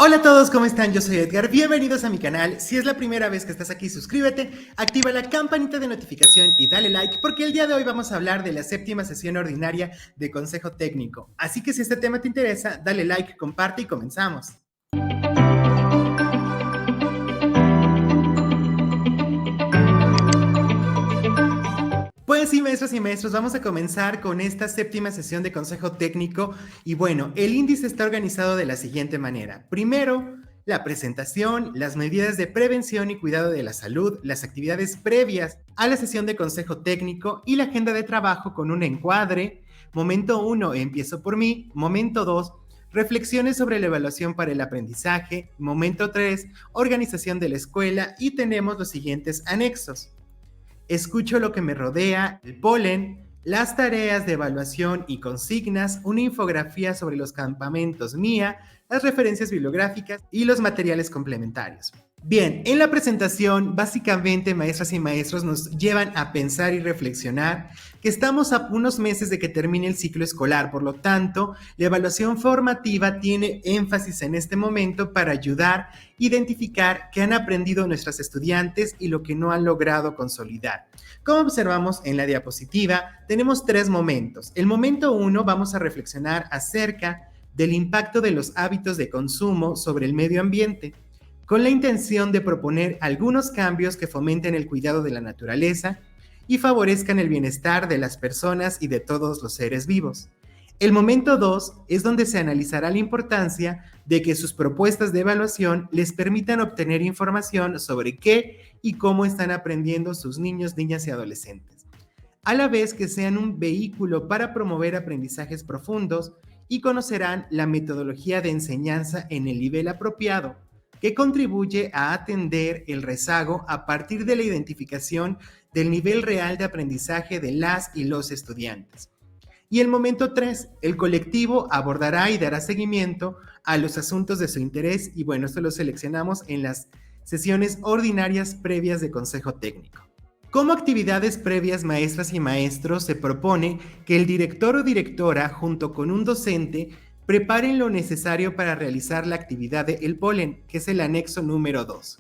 Hola a todos, ¿cómo están? Yo soy Edgar, bienvenidos a mi canal. Si es la primera vez que estás aquí, suscríbete, activa la campanita de notificación y dale like, porque el día de hoy vamos a hablar de la séptima sesión ordinaria de Consejo Técnico. Así que si este tema te interesa, dale like, comparte y comenzamos. Pues sí, maestros y maestros, vamos a comenzar con esta séptima sesión de Consejo Técnico. Y bueno, el índice está organizado de la siguiente manera. Primero, la presentación, las medidas de prevención y cuidado de la salud, las actividades previas a la sesión de Consejo Técnico y la agenda de trabajo con un encuadre. Momento 1, empiezo por mí. Momento 2, reflexiones sobre la evaluación para el aprendizaje. Momento 3, organización de la escuela. Y tenemos los siguientes anexos. Escucho lo que me rodea, el polen, las tareas de evaluación y consignas, una infografía sobre los campamentos mía, las referencias bibliográficas y los materiales complementarios. Bien, en la presentación, básicamente maestras y maestros nos llevan a pensar y reflexionar que estamos a unos meses de que termine el ciclo escolar, por lo tanto, la evaluación formativa tiene énfasis en este momento para ayudar a identificar qué han aprendido nuestros estudiantes y lo que no han logrado consolidar. Como observamos en la diapositiva, tenemos 3 momentos. El momento 1 vamos a reflexionar acerca del impacto de los hábitos de consumo sobre el medio ambiente, con la intención de proponer algunos cambios que fomenten el cuidado de la naturaleza y favorezcan el bienestar de las personas y de todos los seres vivos. El momento 2 es donde se analizará la importancia de que sus propuestas de evaluación les permitan obtener información sobre qué y cómo están aprendiendo sus niños, niñas y adolescentes, a la vez que sean un vehículo para promover aprendizajes profundos y conocerán la metodología de enseñanza en el nivel apropiado, que contribuye a atender el rezago a partir de la identificación del nivel real de aprendizaje de las y los estudiantes. Y el momento 3, el colectivo abordará y dará seguimiento a los asuntos de su interés y bueno, esto lo seleccionamos en las sesiones ordinarias previas de Consejo Técnico. Como actividades previas, maestras y maestros, se propone que el director o directora, junto con un docente, preparen lo necesario para realizar la actividad de El Polen, que es el anexo número 2.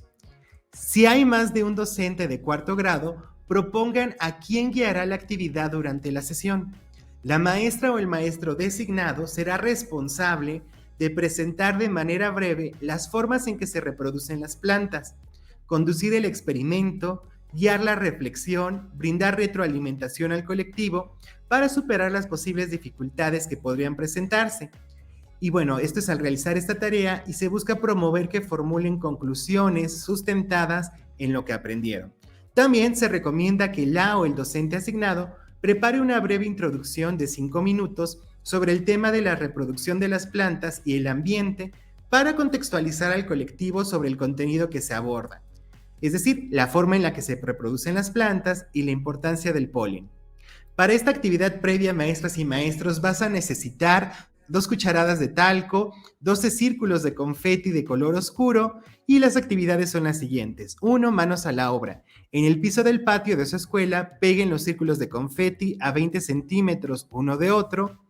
Si hay más de un docente de cuarto grado, propongan a quién guiará la actividad durante la sesión. La maestra o el maestro designado será responsable de presentar de manera breve las formas en que se reproducen las plantas, conducir el experimento, guiar la reflexión, brindar retroalimentación al colectivo para superar las posibles dificultades que podrían presentarse. Y bueno, esto es al realizar esta tarea y se busca promover que formulen conclusiones sustentadas en lo que aprendieron. También se recomienda que la o el docente asignado prepare una breve introducción de 5 minutos sobre el tema de la reproducción de las plantas y el ambiente para contextualizar al colectivo sobre el contenido que se aborda, es decir, la forma en la que se reproducen las plantas y la importancia del polen. Para esta actividad previa, maestras y maestros, vas a necesitar 2 cucharadas de talco, 12 círculos de confeti de color oscuro y las actividades son las siguientes. 1. Manos a la obra. En el piso del patio de su escuela, peguen los círculos de confeti a 20 centímetros uno de otro,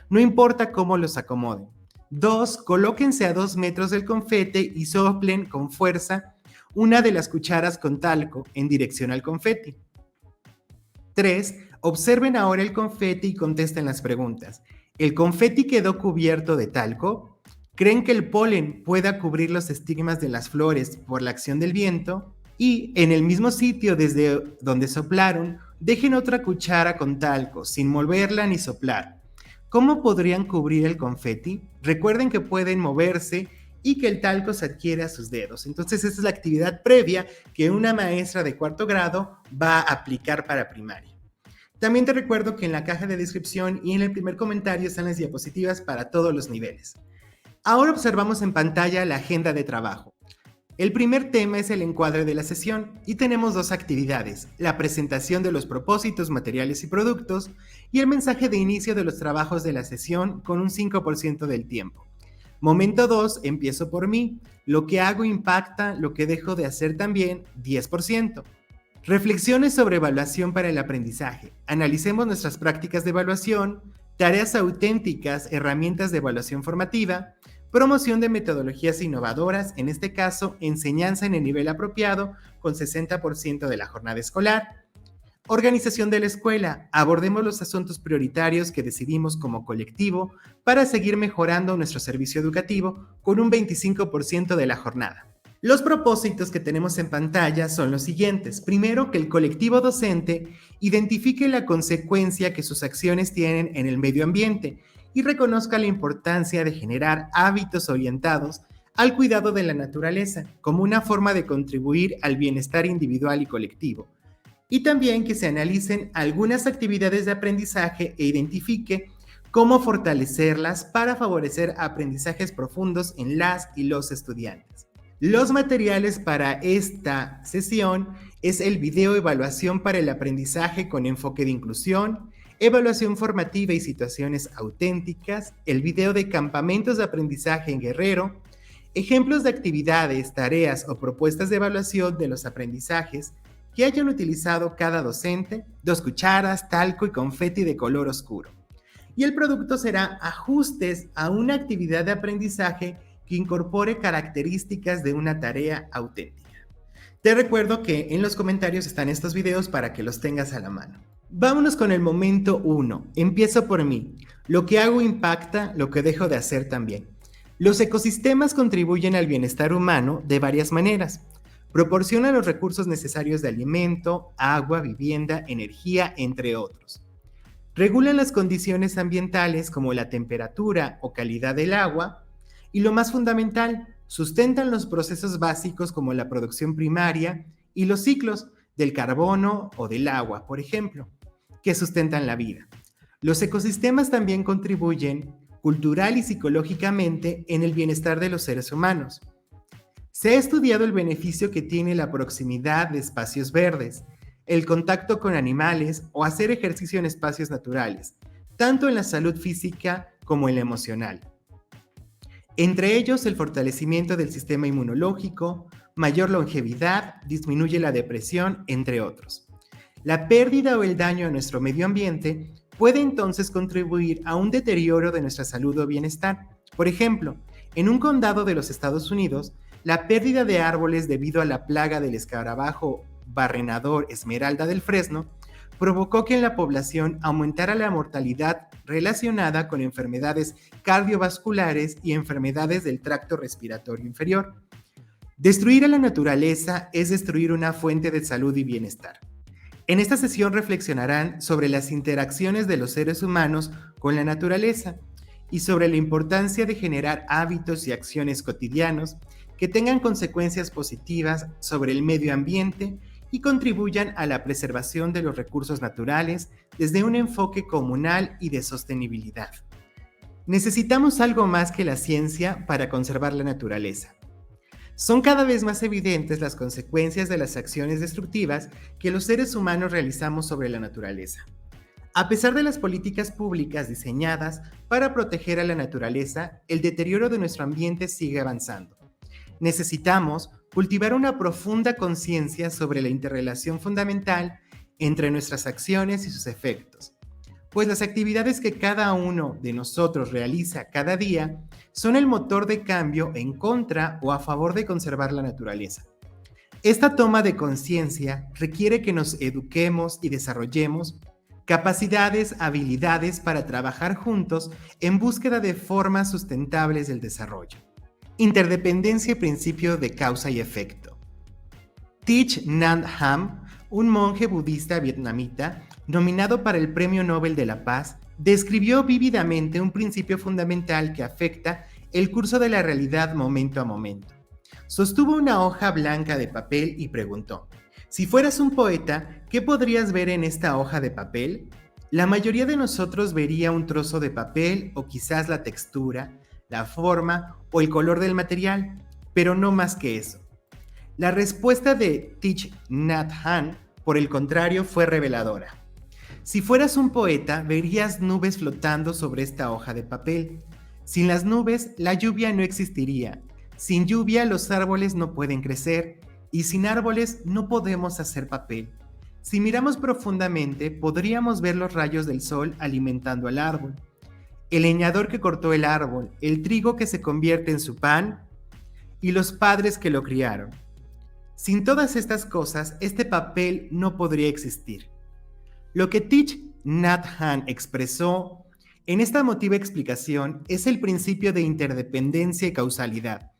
no importa cómo los acomoden. 2. Colóquense a 2 metros del confeti y soplen con fuerza una de las cucharas con talco en dirección al confeti. 3. Observen ahora el confeti y contesten las preguntas. ¿El confeti quedó cubierto de talco? ¿Creen que el polen pueda cubrir los estigmas de las flores por la acción del viento? Y en el mismo sitio desde donde soplaron, dejen otra cuchara con talco, sin moverla ni soplar. ¿Cómo podrían cubrir el confeti? Recuerden que pueden moverse y que el talco se adquiere a sus dedos. Entonces, esta es la actividad previa que una maestra de cuarto grado va a aplicar para primaria. También te recuerdo que en la caja de descripción y en el primer comentario están las diapositivas para todos los niveles. Ahora observamos en pantalla la agenda de trabajo. El primer tema es el encuadre de la sesión y tenemos 2 actividades, la presentación de los propósitos, materiales y productos y el mensaje de inicio de los trabajos de la sesión con un 5% del tiempo. Momento 2, empiezo por mí, lo que hago impacta, lo que dejo de hacer también, 10%. Reflexiones sobre evaluación para el aprendizaje. Analicemos nuestras prácticas de evaluación, tareas auténticas, herramientas de evaluación formativa, promoción de metodologías innovadoras, en este caso, enseñanza en el nivel apropiado, con 60% de la jornada escolar. Organización de la escuela. Abordemos los asuntos prioritarios que decidimos como colectivo para seguir mejorando nuestro servicio educativo con un 25% de la jornada. Los propósitos que tenemos en pantalla son los siguientes. Primero, que el colectivo docente identifique la consecuencia que sus acciones tienen en el medio ambiente y reconozca la importancia de generar hábitos orientados al cuidado de la naturaleza como una forma de contribuir al bienestar individual y colectivo. Y también que se analicen algunas actividades de aprendizaje e identifique cómo fortalecerlas para favorecer aprendizajes profundos en las y los estudiantes. Los materiales para esta sesión es el video Evaluación para el aprendizaje con enfoque de inclusión, evaluación formativa y situaciones auténticas, el video de campamentos de aprendizaje en Guerrero, ejemplos de actividades, tareas o propuestas de evaluación de los aprendizajes que hayan utilizado cada docente, 2 cucharas, talco y confeti de color oscuro. Y el producto será ajustes a una actividad de aprendizaje que incorpore características de una tarea auténtica. Te recuerdo que en los comentarios están estos videos para que los tengas a la mano. Vámonos con el momento 1. Empiezo por mí. Lo que hago impacta, lo que dejo de hacer también. Los ecosistemas contribuyen al bienestar humano de varias maneras. Proporcionan los recursos necesarios de alimento, agua, vivienda, energía, entre otros. Regulan las condiciones ambientales como la temperatura o calidad del agua. Y lo más fundamental, sustentan los procesos básicos como la producción primaria y los ciclos del carbono o del agua, por ejemplo, que sustentan la vida. Los ecosistemas también contribuyen cultural y psicológicamente en el bienestar de los seres humanos. Se ha estudiado el beneficio que tiene la proximidad de espacios verdes, el contacto con animales o hacer ejercicio en espacios naturales, tanto en la salud física como en la emocional. Entre ellos, el fortalecimiento del sistema inmunológico, mayor longevidad, disminuye la depresión, entre otros. La pérdida o el daño a nuestro medio ambiente puede entonces contribuir a un deterioro de nuestra salud o bienestar. Por ejemplo, en un condado de los Estados Unidos, la pérdida de árboles debido a la plaga del escarabajo barrenador esmeralda del fresno provocó que en la población aumentara la mortalidad relacionada con enfermedades cardiovasculares y enfermedades del tracto respiratorio inferior. Destruir a la naturaleza es destruir una fuente de salud y bienestar. En esta sesión reflexionarán sobre las interacciones de los seres humanos con la naturaleza y sobre la importancia de generar hábitos y acciones cotidianos que tengan consecuencias positivas sobre el medio ambiente y contribuyan a la preservación de los recursos naturales desde un enfoque comunal y de sostenibilidad. Necesitamos algo más que la ciencia para conservar la naturaleza. Son cada vez más evidentes las consecuencias de las acciones destructivas que los seres humanos realizamos sobre la naturaleza. A pesar de las políticas públicas diseñadas para proteger a la naturaleza, el deterioro de nuestro ambiente sigue avanzando. Necesitamos cultivar una profunda conciencia sobre la interrelación fundamental entre nuestras acciones y sus efectos, pues las actividades que cada uno de nosotros realiza cada día son el motor de cambio en contra o a favor de conservar la naturaleza. Esta toma de conciencia requiere que nos eduquemos y desarrollemos capacidades, habilidades para trabajar juntos en búsqueda de formas sustentables del desarrollo. Interdependencia y principio de causa y efecto. Thich Nhat Hanh, un monje budista vietnamita, nominado para el Premio Nobel de la Paz, describió vívidamente un principio fundamental que afecta el curso de la realidad momento a momento. Sostuvo una hoja blanca de papel y preguntó: si fueras un poeta, ¿qué podrías ver en esta hoja de papel? La mayoría de nosotros vería un trozo de papel o quizás la textura, la forma o el color del material, pero no más que eso. La respuesta de Thich Nhat Hanh, por el contrario, fue reveladora. Si fueras un poeta, verías nubes flotando sobre esta hoja de papel. Sin las nubes, la lluvia no existiría. Sin lluvia, los árboles no pueden crecer. Y sin árboles, no podemos hacer papel. Si miramos profundamente, podríamos ver los rayos del sol alimentando al árbol. el leñador que cortó el árbol, el trigo que se convierte en su pan y los padres que lo criaron. Sin todas estas cosas, este papel no podría existir. Lo que Thich Nhat Hanh expresó en esta emotiva explicación es el principio de interdependencia y causalidad.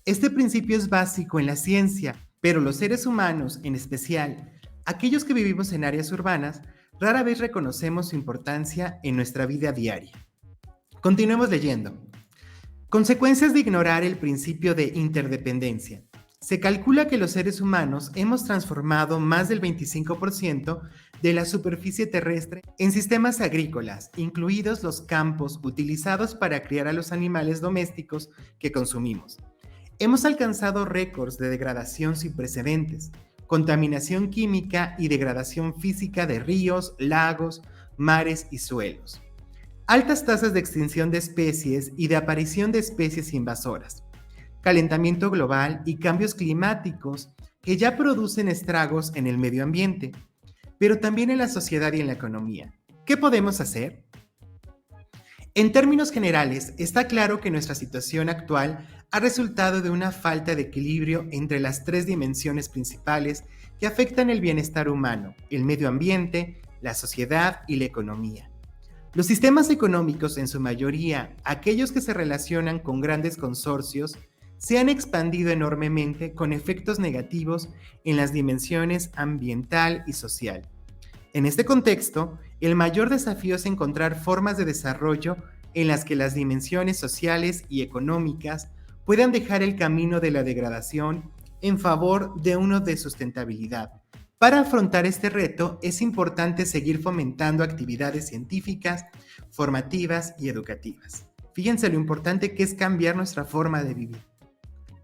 Este principio es básico en la ciencia, pero los seres humanos, en especial aquellos que vivimos en áreas urbanas, rara vez reconocemos su importancia en nuestra vida diaria. Continuemos leyendo. Consecuencias de ignorar el principio de interdependencia. Se calcula que los seres humanos hemos transformado más del 25% de la superficie terrestre en sistemas agrícolas, incluidos los campos utilizados para criar a los animales domésticos que consumimos. Hemos alcanzado récords de degradación sin precedentes, contaminación química y degradación física de ríos, lagos, mares y suelos. Altas tasas de extinción de especies y de aparición de especies invasoras. Calentamiento global y cambios climáticos que ya producen estragos en el medio ambiente, pero también en la sociedad y en la economía. ¿Qué podemos hacer? En términos generales, está claro que nuestra situación actual ha resultado de una falta de equilibrio entre las tres dimensiones principales que afectan el bienestar humano: el medio ambiente, la sociedad y la economía. Los sistemas económicos, en su mayoría, aquellos que se relacionan con grandes consorcios, se han expandido enormemente con efectos negativos en las dimensiones ambiental y social. En este contexto, el mayor desafío es encontrar formas de desarrollo en las que las dimensiones sociales y económicas puedan dejar el camino de la degradación en favor de uno de sustentabilidad. Para afrontar este reto es importante seguir fomentando actividades científicas, formativas y educativas. Fíjense lo importante que es cambiar nuestra forma de vivir.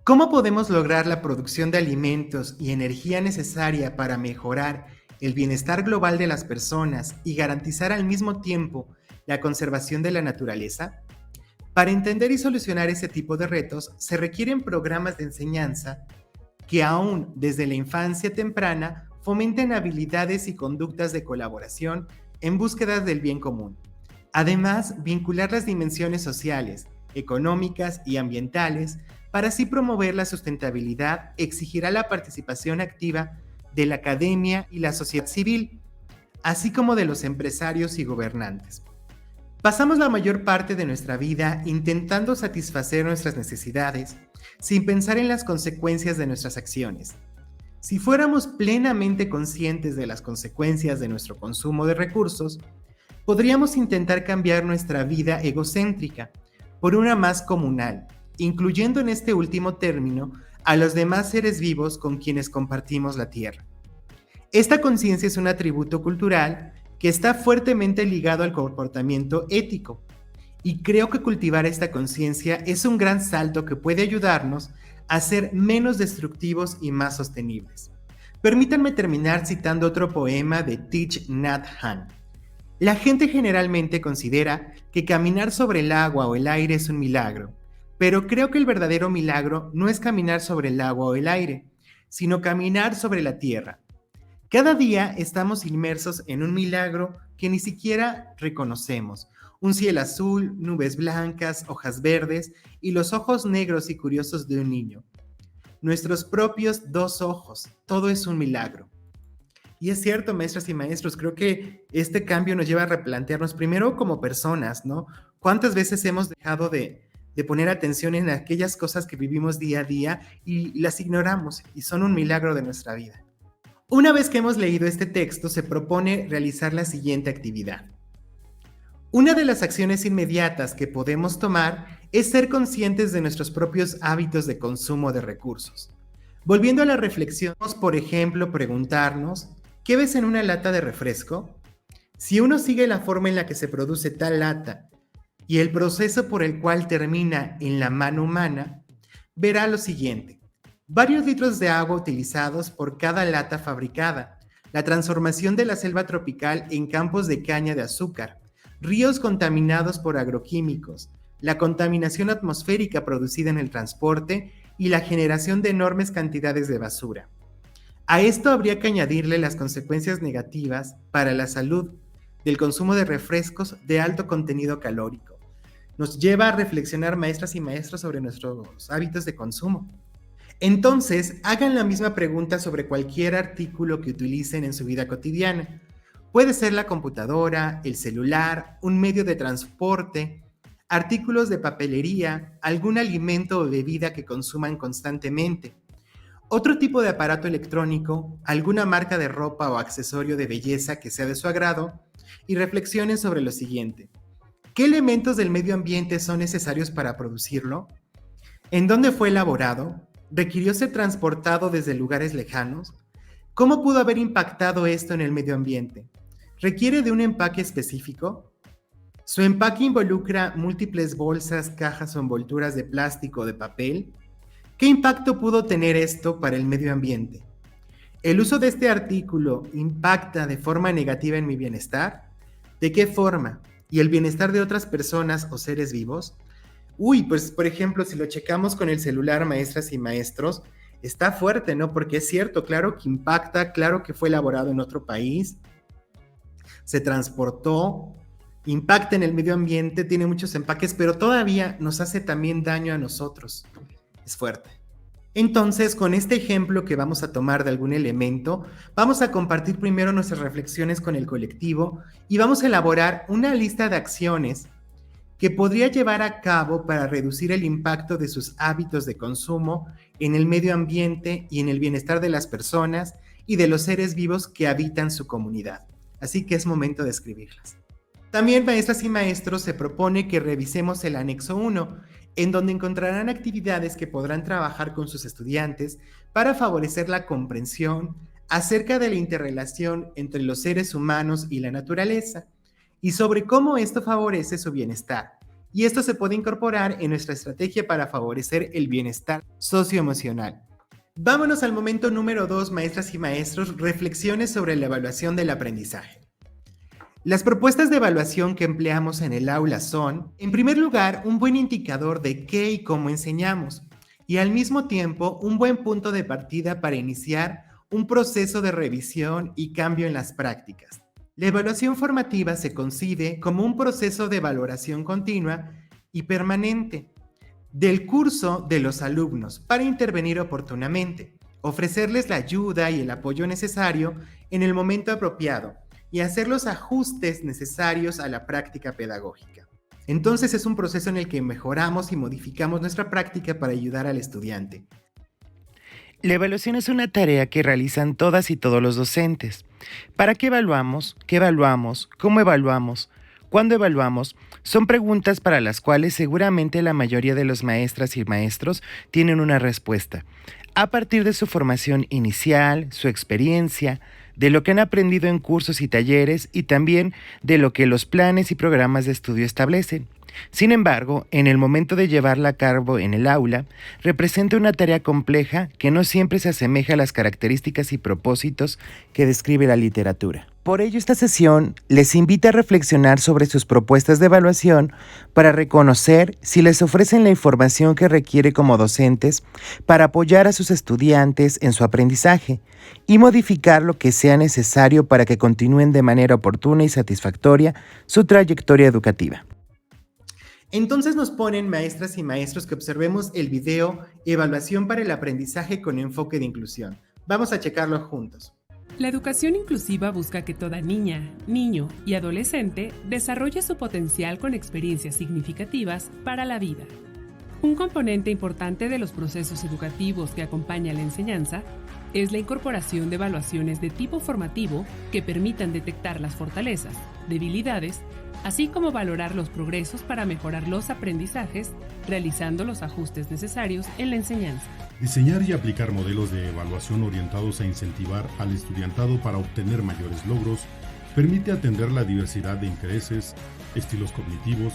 ¿Cómo podemos lograr la producción de alimentos y energía necesaria para mejorar el bienestar global de las personas y garantizar al mismo tiempo la conservación de la naturaleza? Para entender y solucionar ese tipo de retos, se requieren programas de enseñanza que aún desde la infancia temprana fomenten habilidades y conductas de colaboración en búsqueda del bien común. Además, vincular las dimensiones sociales, económicas y ambientales para así promover la sustentabilidad exigirá la participación activa de la academia y la sociedad civil, así como de los empresarios y gobernantes. Pasamos la mayor parte de nuestra vida intentando satisfacer nuestras necesidades sin pensar en las consecuencias de nuestras acciones. Si fuéramos plenamente conscientes de las consecuencias de nuestro consumo de recursos, podríamos intentar cambiar nuestra vida egocéntrica por una más comunal, incluyendo en este último término a los demás seres vivos con quienes compartimos la Tierra. Esta conciencia es un atributo cultural que está fuertemente ligado al comportamiento ético, y creo que cultivar esta conciencia es un gran salto que puede ayudarnos a ser menos destructivos y más sostenibles. Permítanme terminar citando otro poema de Thich Nhat Hanh. La gente generalmente considera que caminar sobre el agua o el aire es un milagro, pero creo que el verdadero milagro no es caminar sobre el agua o el aire, sino caminar sobre la tierra. Cada día estamos inmersos en un milagro que ni siquiera reconocemos. Un cielo azul, nubes blancas, hojas verdes y los ojos negros y curiosos de un niño. Nuestros propios dos ojos, todo es un milagro. Y es cierto, maestras y maestros, creo que este cambio nos lleva a replantearnos primero como personas, ¿no? ¿Cuántas veces hemos dejado de poner atención en aquellas cosas que vivimos día a día y las ignoramos y son un milagro de nuestra vida? Una vez que hemos leído este texto, se propone realizar la siguiente actividad. Una de las acciones inmediatas que podemos tomar es ser conscientes de nuestros propios hábitos de consumo de recursos. Volviendo a la reflexión, por ejemplo, preguntarnos, ¿qué ves en una lata de refresco? Si uno sigue la forma en la que se produce tal lata y el proceso por el cual termina en la mano humana, verá lo siguiente: varios litros de agua utilizados por cada lata fabricada, la transformación de la selva tropical en campos de caña de azúcar, ríos contaminados por agroquímicos, la contaminación atmosférica producida en el transporte y la generación de enormes cantidades de basura. A esto habría que añadirle las consecuencias negativas para la salud del consumo de refrescos de alto contenido calórico, nos lleva a reflexionar, maestras y maestros, sobre nuestros hábitos de consumo. Entonces, hagan la misma pregunta sobre cualquier artículo que utilicen en su vida cotidiana. Puede ser la computadora, el celular, un medio de transporte, artículos de papelería, algún alimento o bebida que consuman constantemente, otro tipo de aparato electrónico, alguna marca de ropa o accesorio de belleza que sea de su agrado, y reflexionen sobre lo siguiente. ¿Qué elementos del medio ambiente son necesarios para producirlo? ¿En dónde fue elaborado? ¿Requirió ser transportado desde lugares lejanos? ¿Cómo pudo haber impactado esto en el medio ambiente? ¿Requiere de un empaque específico? ¿Su empaque involucra múltiples bolsas, cajas o envolturas de plástico o de papel? ¿Qué impacto pudo tener esto para el medio ambiente? ¿El uso de este artículo impacta de forma negativa en mi bienestar? ¿De qué forma? ¿Y el bienestar de otras personas o seres vivos? Pues por ejemplo, si lo checamos con el celular, maestras y maestros, está fuerte, ¿no? Porque es cierto, claro que impacta, claro que fue elaborado en otro país, se transportó, impacta en el medio ambiente, tiene muchos empaques, pero todavía nos hace también daño a nosotros. Es fuerte. Entonces, con este ejemplo que vamos a tomar de algún elemento, vamos a compartir primero nuestras reflexiones con el colectivo y vamos a elaborar una lista de acciones que podría llevar a cabo para reducir el impacto de sus hábitos de consumo en el medio ambiente y en el bienestar de las personas y de los seres vivos que habitan su comunidad. Así que es momento de escribirlas. También, maestras y maestros, se propone que revisemos el anexo 1, en donde encontrarán actividades que podrán trabajar con sus estudiantes para favorecer la comprensión acerca de la interrelación entre los seres humanos y la naturaleza, y sobre cómo esto favorece su bienestar. Y esto se puede incorporar en nuestra estrategia para favorecer el bienestar socioemocional. Vámonos al momento número 2, maestras y maestros, reflexiones sobre la evaluación del aprendizaje. Las propuestas de evaluación que empleamos en el aula son, en primer lugar, un buen indicador de qué y cómo enseñamos, y al mismo tiempo un buen punto de partida para iniciar un proceso de revisión y cambio en las prácticas. La evaluación formativa se concibe como un proceso de valoración continua y permanente del curso de los alumnos para intervenir oportunamente, ofrecerles la ayuda y el apoyo necesario en el momento apropiado y hacer los ajustes necesarios a la práctica pedagógica. Entonces es un proceso en el que mejoramos y modificamos nuestra práctica para ayudar al estudiante. La evaluación es una tarea que realizan todas y todos los docentes. ¿Para qué evaluamos? ¿Qué evaluamos? ¿Cómo evaluamos? ¿Cuándo evaluamos? Son preguntas para las cuales seguramente la mayoría de los maestras y maestros tienen una respuesta. A partir de su formación inicial, su experiencia, de lo que han aprendido en cursos y talleres y también de lo que los planes y programas de estudio establecen. Sin embargo, en el momento de llevarla a cabo en el aula, representa una tarea compleja que no siempre se asemeja a las características y propósitos que describe la literatura. Por ello, esta sesión les invita a reflexionar sobre sus propuestas de evaluación para reconocer si les ofrecen la información que requiere como docentes para apoyar a sus estudiantes en su aprendizaje y modificar lo que sea necesario para que continúen de manera oportuna y satisfactoria su trayectoria educativa. Entonces nos ponen, maestras y maestros, que observemos el video Evaluación para el aprendizaje con enfoque de inclusión. Vamos a checarlo juntos. La educación inclusiva busca que toda niña, niño y adolescente desarrolle su potencial con experiencias significativas para la vida. Un componente importante de los procesos educativos que acompaña la enseñanza es la incorporación de evaluaciones de tipo formativo que permitan detectar las fortalezas, debilidades, así como valorar los progresos para mejorar los aprendizajes, realizando los ajustes necesarios en la enseñanza. Diseñar y aplicar modelos de evaluación orientados a incentivar al estudiantado para obtener mayores logros permite atender la diversidad de intereses, estilos cognitivos,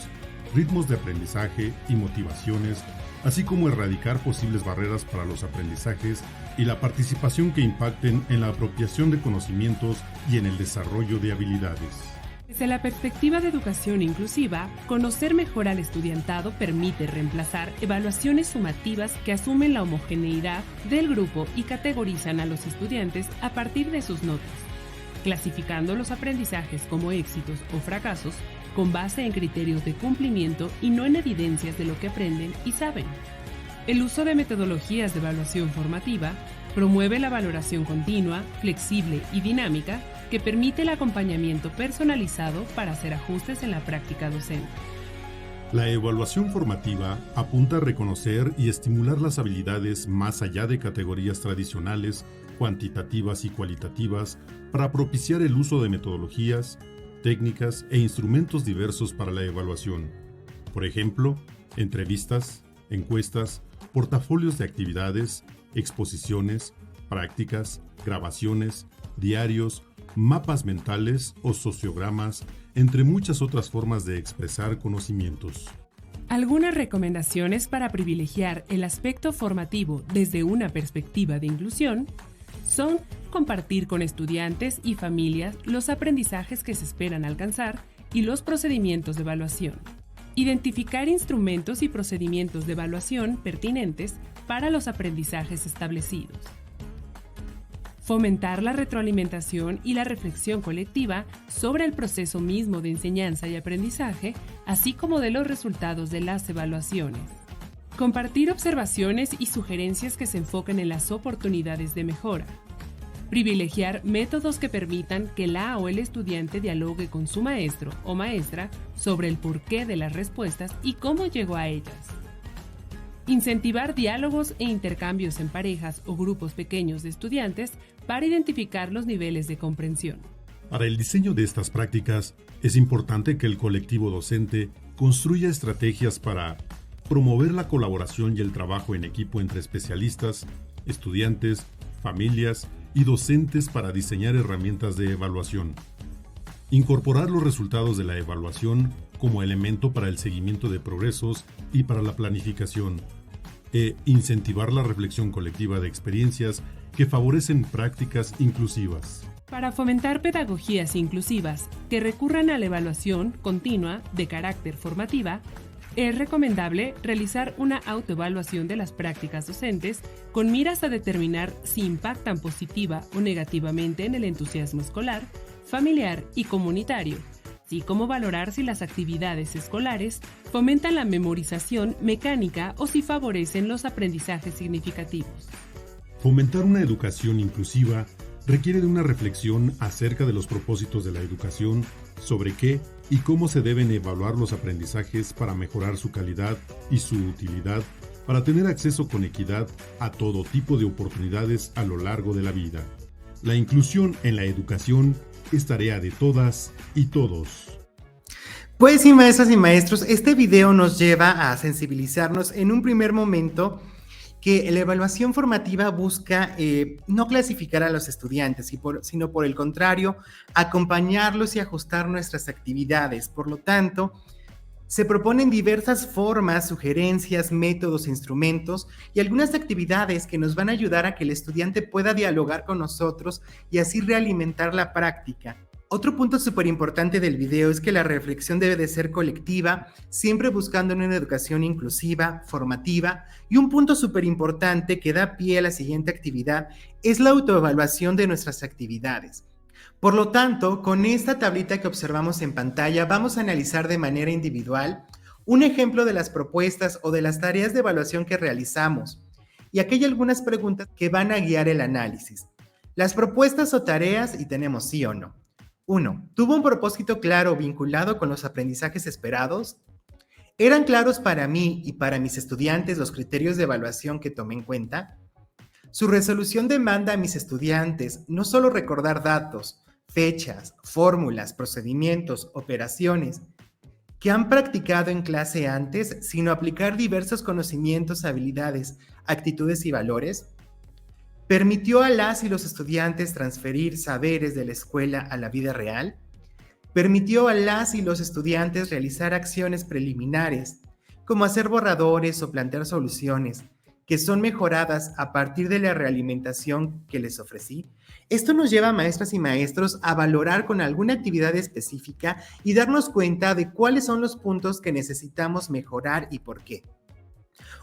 ritmos de aprendizaje y motivaciones, así como erradicar posibles barreras para los aprendizajes y la participación que impacten en la apropiación de conocimientos y en el desarrollo de habilidades. Desde la perspectiva de educación inclusiva, conocer mejor al estudiantado permite reemplazar evaluaciones sumativas que asumen la homogeneidad del grupo y categorizan a los estudiantes a partir de sus notas. clasificando los aprendizajes como éxitos o fracasos con base en criterios de cumplimiento y no en evidencias de lo que aprenden y saben. El uso de metodologías de evaluación formativa promueve la valoración continua, flexible y dinámica que permite el acompañamiento personalizado para hacer ajustes en la práctica docente. La evaluación formativa apunta a reconocer y estimular las habilidades más allá de categorías tradicionales, cuantitativas y cualitativas, para propiciar el uso de metodologías, técnicas e instrumentos diversos para la evaluación. Por ejemplo, entrevistas, encuestas, portafolios de actividades, exposiciones, prácticas, grabaciones, diarios, mapas mentales o sociogramas, entre muchas otras formas de expresar conocimientos. Algunas recomendaciones para privilegiar el aspecto formativo desde una perspectiva de inclusión son compartir con estudiantes y familias los aprendizajes que se esperan alcanzar y los procedimientos de evaluación. Identificar instrumentos y procedimientos de evaluación pertinentes para los aprendizajes establecidos. Fomentar la retroalimentación y la reflexión colectiva sobre el proceso mismo de enseñanza y aprendizaje, así como de los resultados de las evaluaciones. Compartir observaciones y sugerencias que se enfoquen en las oportunidades de mejora. Privilegiar métodos que permitan que la o el estudiante dialogue con su maestro o maestra sobre el porqué de las respuestas y cómo llegó a ellas. Incentivar diálogos e intercambios en parejas o grupos pequeños de estudiantes para identificar los niveles de comprensión. Para el diseño de estas prácticas, es importante que el colectivo docente construya estrategias para promover la colaboración y el trabajo en equipo entre especialistas, estudiantes, familias y docentes para diseñar herramientas de evaluación. Incorporar los resultados de la evaluación como elemento para el seguimiento de progresos y para la planificación, e incentivar la reflexión colectiva de experiencias que favorecen prácticas inclusivas. Para fomentar pedagogías inclusivas que recurran a la evaluación continua de carácter formativa, es recomendable realizar una autoevaluación de las prácticas docentes con miras a determinar si impactan positiva o negativamente en el entusiasmo escolar, familiar y comunitario, así como valorar si las actividades escolares fomentan la memorización mecánica o si favorecen los aprendizajes significativos. Fomentar una educación inclusiva requiere de una reflexión acerca de los propósitos de la educación, sobre qué y cómo se deben evaluar los aprendizajes para mejorar su calidad y su utilidad, para tener acceso con equidad a todo tipo de oportunidades a lo largo de la vida. La inclusión en la educación es tarea de todas y todos. Pues sí, maestras y maestros, este video nos lleva a sensibilizarnos en un primer momento que la evaluación formativa busca no clasificar a los estudiantes, sino por el contrario, acompañarlos y ajustar nuestras actividades. Por lo tanto, se proponen diversas formas, sugerencias, métodos, instrumentos y algunas actividades que nos van a ayudar a que el estudiante pueda dialogar con nosotros y así realimentar la práctica. Otro punto súper importante del video es que la reflexión debe de ser colectiva, siempre buscando una educación inclusiva, formativa, y un punto súper importante que da pie a la siguiente actividad es la autoevaluación de nuestras actividades. Por lo tanto, con esta tablita que observamos en pantalla, vamos a analizar de manera individual un ejemplo de las propuestas o de las tareas de evaluación que realizamos. Y aquí hay algunas preguntas que van a guiar el análisis. Las propuestas o tareas, y tenemos sí o no. 1. ¿Tuvo un propósito claro vinculado con los aprendizajes esperados? ¿Eran claros para mí y para mis estudiantes los criterios de evaluación que tomé en cuenta? Su resolución demanda a mis estudiantes no solo recordar datos, fechas, fórmulas, procedimientos, operaciones que han practicado en clase antes, sino aplicar diversos conocimientos, habilidades, actitudes y valores. ¿Permitió a las y los estudiantes transferir saberes de la escuela a la vida real? ¿Permitió a las y los estudiantes realizar acciones preliminares, como hacer borradores o plantear soluciones, que son mejoradas a partir de la realimentación que les ofrecí? Esto nos lleva, maestras y maestros, a valorar con alguna actividad específica y darnos cuenta de cuáles son los puntos que necesitamos mejorar y por qué.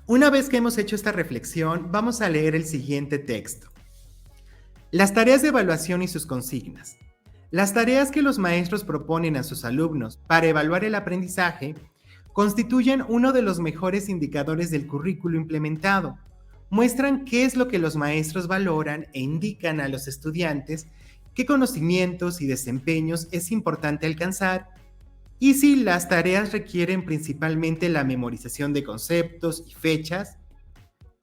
Una vez que hemos hecho esta reflexión, vamos a leer el siguiente texto. Las tareas de evaluación y sus consignas. Las tareas que los maestros proponen a sus alumnos para evaluar el aprendizaje constituyen uno de los mejores indicadores del currículo implementado. Muestran qué es lo que los maestros valoran e indican a los estudiantes qué conocimientos y desempeños es importante alcanzar y si las tareas requieren principalmente la memorización de conceptos y fechas.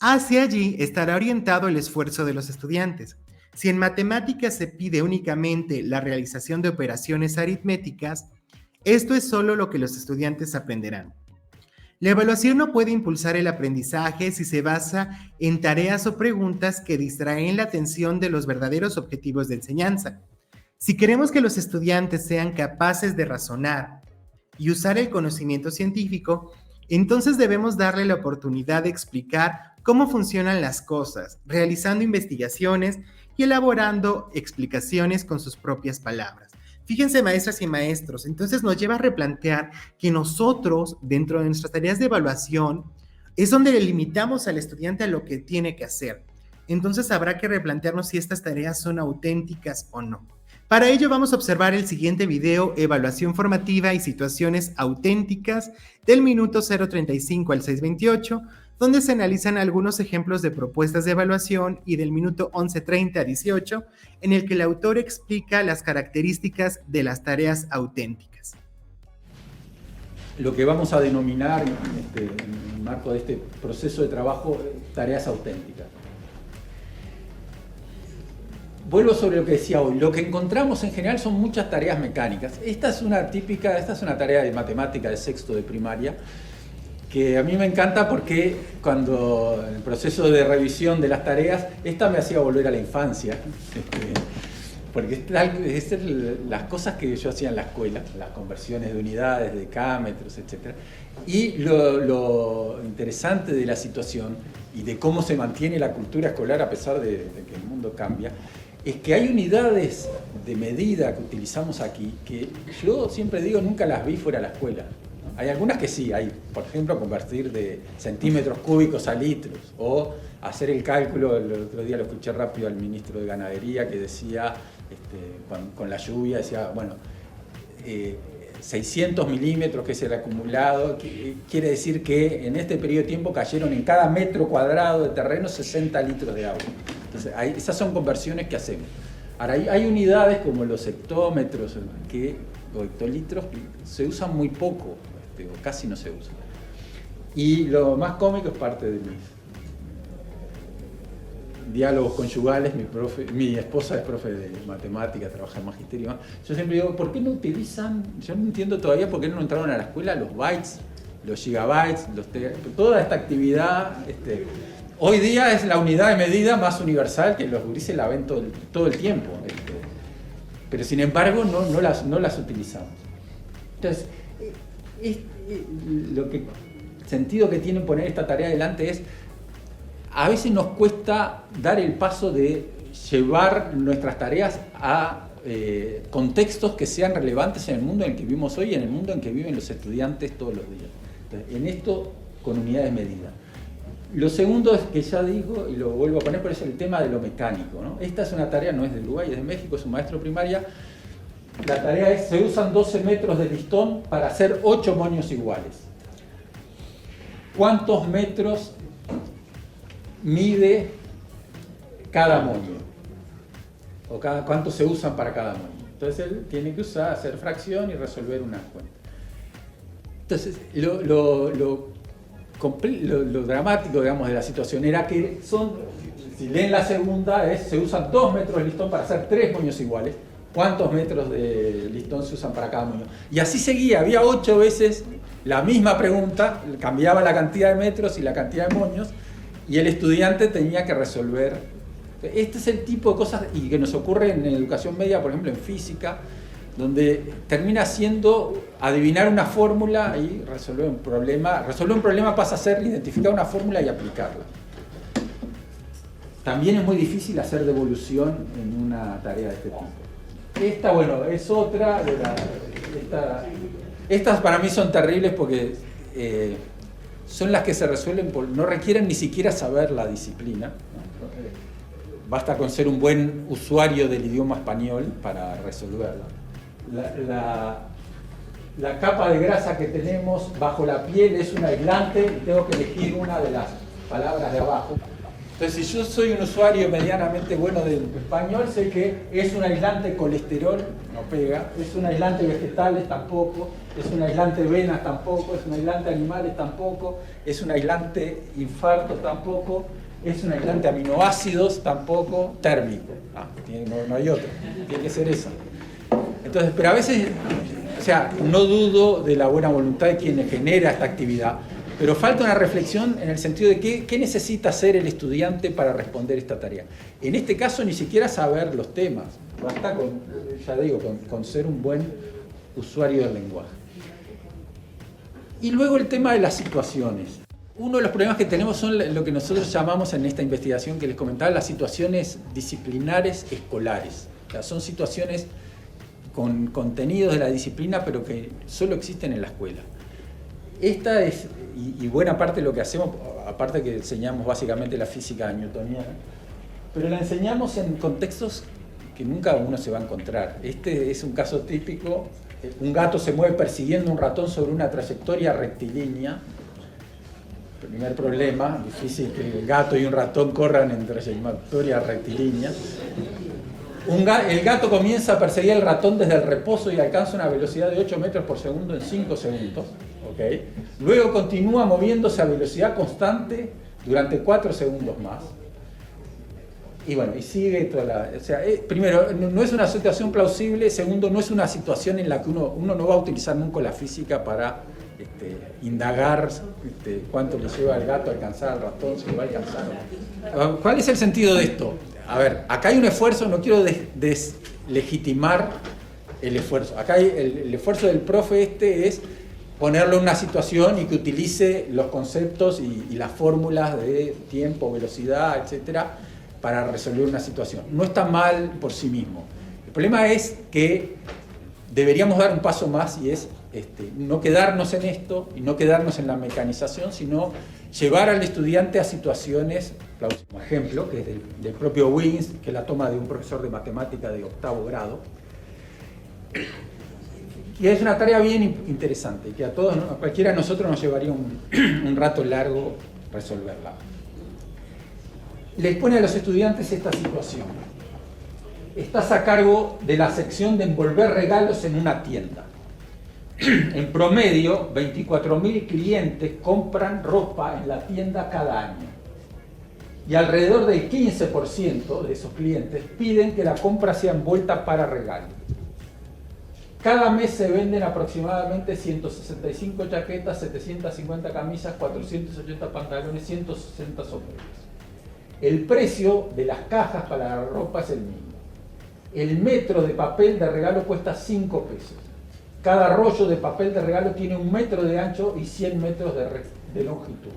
Hacia allí estará orientado el esfuerzo de los estudiantes. Si en matemáticas se pide únicamente la realización de operaciones aritméticas, esto es solo lo que los estudiantes aprenderán. La evaluación no puede impulsar el aprendizaje si se basa en tareas o preguntas que distraen la atención de los verdaderos objetivos de enseñanza. Si queremos que los estudiantes sean capaces de razonar y usar el conocimiento científico, entonces debemos darle la oportunidad de explicar cómo funcionan las cosas, realizando investigaciones y elaborando explicaciones con sus propias palabras. Fíjense, maestras y maestros, entonces nos lleva a replantear que nosotros, dentro de nuestras tareas de evaluación, es donde le limitamos al estudiante a lo que tiene que hacer. Entonces habrá que replantearnos si estas tareas son auténticas o no. Para ello vamos a observar el siguiente video, Evaluación Formativa y Situaciones Auténticas, del minuto 0:35 al 6:28, donde se analizan algunos ejemplos de propuestas de evaluación, y del minuto 11:30 a 18, en el que el autor explica las características de las tareas auténticas. Lo que vamos a denominar en el marco de este proceso de trabajo, tareas auténticas. Vuelvo sobre lo que decía hoy. Lo que encontramos en general son muchas tareas mecánicas. Esta es una tarea de matemática de sexto de primaria, que a mí me encanta porque cuando en el proceso de revisión de las tareas, esta me hacía volver a la infancia. Porque es las cosas que yo hacía en la escuela, las conversiones de unidades, de decámetros, etc. Y lo interesante de la situación y de cómo se mantiene la cultura escolar a pesar de que el mundo cambia, es que hay unidades de medida que utilizamos aquí que yo siempre digo nunca las vi fuera de la escuela. Hay algunas que sí, hay, por ejemplo, convertir de centímetros cúbicos a litros, o hacer el cálculo. El otro día lo escuché rápido al ministro de Ganadería que decía, con la lluvia, decía, bueno, 600 milímetros, que es el acumulado, quiere decir que en este periodo de tiempo cayeron en cada metro cuadrado de terreno 60 litros de agua. Entonces, esas son conversiones que hacemos. Ahora, hay unidades como los hectómetros o hectolitros que se usan muy poco, o casi no se usan. Y lo más cómico es parte de mis diálogos conyugales. Mi esposa es profe de matemática, trabaja en magisterio. Yo siempre digo, ¿por qué no utilizan? Yo no entiendo todavía por qué no entraron a la escuela los bytes, los gigabytes, toda esta actividad. Hoy día es la unidad de medida más universal, que los gurises la ven todo el tiempo. Pero sin embargo no las utilizamos. Entonces, el sentido que tiene poner esta tarea adelante es, a veces nos cuesta dar el paso de llevar nuestras tareas a contextos que sean relevantes en el mundo en el que vivimos hoy y en el mundo en que viven los estudiantes todos los días. Entonces, en esto, con unidades de medida. Lo segundo es que ya digo, y lo vuelvo a poner, pero es el tema de lo mecánico, ¿no? Esta es una tarea, no es de Uruguay, es de México, es un maestro de primaria. La tarea es, se usan 12 metros de listón para hacer 8 moños iguales. ¿Cuántos metros mide cada moño? O ¿cuántos se usan para cada moño? Entonces él tiene que hacer fracción y resolver una cuenta. Entonces, lo dramático, digamos, de la situación era que si leen la segunda, se usan 2 metros de listón para hacer 3 moños iguales. ¿Cuántos metros de listón se usan para cada moño? Y así seguía, había 8 veces la misma pregunta, cambiaba la cantidad de metros y la cantidad de moños, y el estudiante tenía que resolver. Este es el tipo de cosas y que nos ocurre en educación media, por ejemplo en física, donde termina siendo adivinar una fórmula y resolver un problema. Resolver un problema pasa a ser identificar una fórmula y aplicarla. También es muy difícil hacer devolución en una tarea de este tipo. Esta, bueno, es otra de estas para mí son terribles porque son las que se resuelven no requieren ni siquiera saber la disciplina, ¿no? basta con ser un buen usuario del idioma español para resolverla. La capa de grasa que tenemos bajo la piel es un aislante y tengo que elegir una de las palabras de abajo. Entonces, si yo soy un usuario medianamente bueno del español, sé que es un aislante colesterol, no pega, es un aislante vegetales, tampoco, es un aislante venas, tampoco, es un aislante animales, tampoco, es un aislante infarto, tampoco, es un aislante aminoácidos, tampoco, térmico. No hay otro, tiene que ser eso. Entonces, pero a veces, o sea, no dudo de la buena voluntad de quien genera esta actividad, pero falta una reflexión en el sentido de qué necesita hacer el estudiante para responder esta tarea. En este caso, ni siquiera saber los temas, basta con, ya digo, con ser un buen usuario del lenguaje. Y luego el tema de las situaciones. Uno de los problemas que tenemos son lo que nosotros llamamos en esta investigación que les comentaba, las situaciones disciplinares escolares. O sea, son situaciones con contenidos de la disciplina, pero que solo existen en la escuela. Esta es, y buena parte de lo que hacemos, aparte que enseñamos básicamente la física newtoniana, pero la enseñamos en contextos que nunca uno se va a encontrar. Este es un caso típico, un gato se mueve persiguiendo un ratón sobre una trayectoria rectilínea. Primer problema, difícil que el gato y un ratón corran en trayectoria rectilínea. El gato comienza a perseguir al ratón desde el reposo y alcanza una velocidad de 8 metros por segundo en 5 segundos. ¿Okay? Luego continúa moviéndose a velocidad constante durante 4 segundos más. Y bueno, y sigue toda la... O sea, primero, no es una situación plausible. Segundo, no es una situación en la que uno no va a utilizar nunca la física para indagar cuánto le lleva al gato a alcanzar al ratón, si lo va a alcanzar. ¿Cuál es el sentido de esto? A ver, acá hay un esfuerzo, no quiero deslegitimar el esfuerzo. Acá hay el esfuerzo del profe es ponerlo en una situación y que utilice los conceptos y las fórmulas de tiempo, velocidad, etcétera, para resolver una situación. No está mal por sí mismo. El problema es que deberíamos dar un paso más y es no quedarnos en esto y no quedarnos en la mecanización, sino llevar al estudiante a situaciones plausibles. Un ejemplo, que es del propio Wiggins, que la toma de un profesor de matemática de 8º grado, y es una tarea bien interesante, que a cualquiera de nosotros nos llevaría un rato largo resolverla. Les pone a los estudiantes esta situación. Estás a cargo de la sección de envolver regalos en una tienda. En promedio, 24.000 clientes compran ropa en la tienda cada año. Y alrededor del 15% de esos clientes piden que la compra sea envuelta para regalo. Cada mes se venden aproximadamente 165 chaquetas, 750 camisas, 480 pantalones, 160 sombreros. El precio de las cajas para la ropa es el mismo. El metro de papel de regalo cuesta 5 pesos. Cada rollo de papel de regalo tiene 1 metro de ancho y 100 metros de longitud.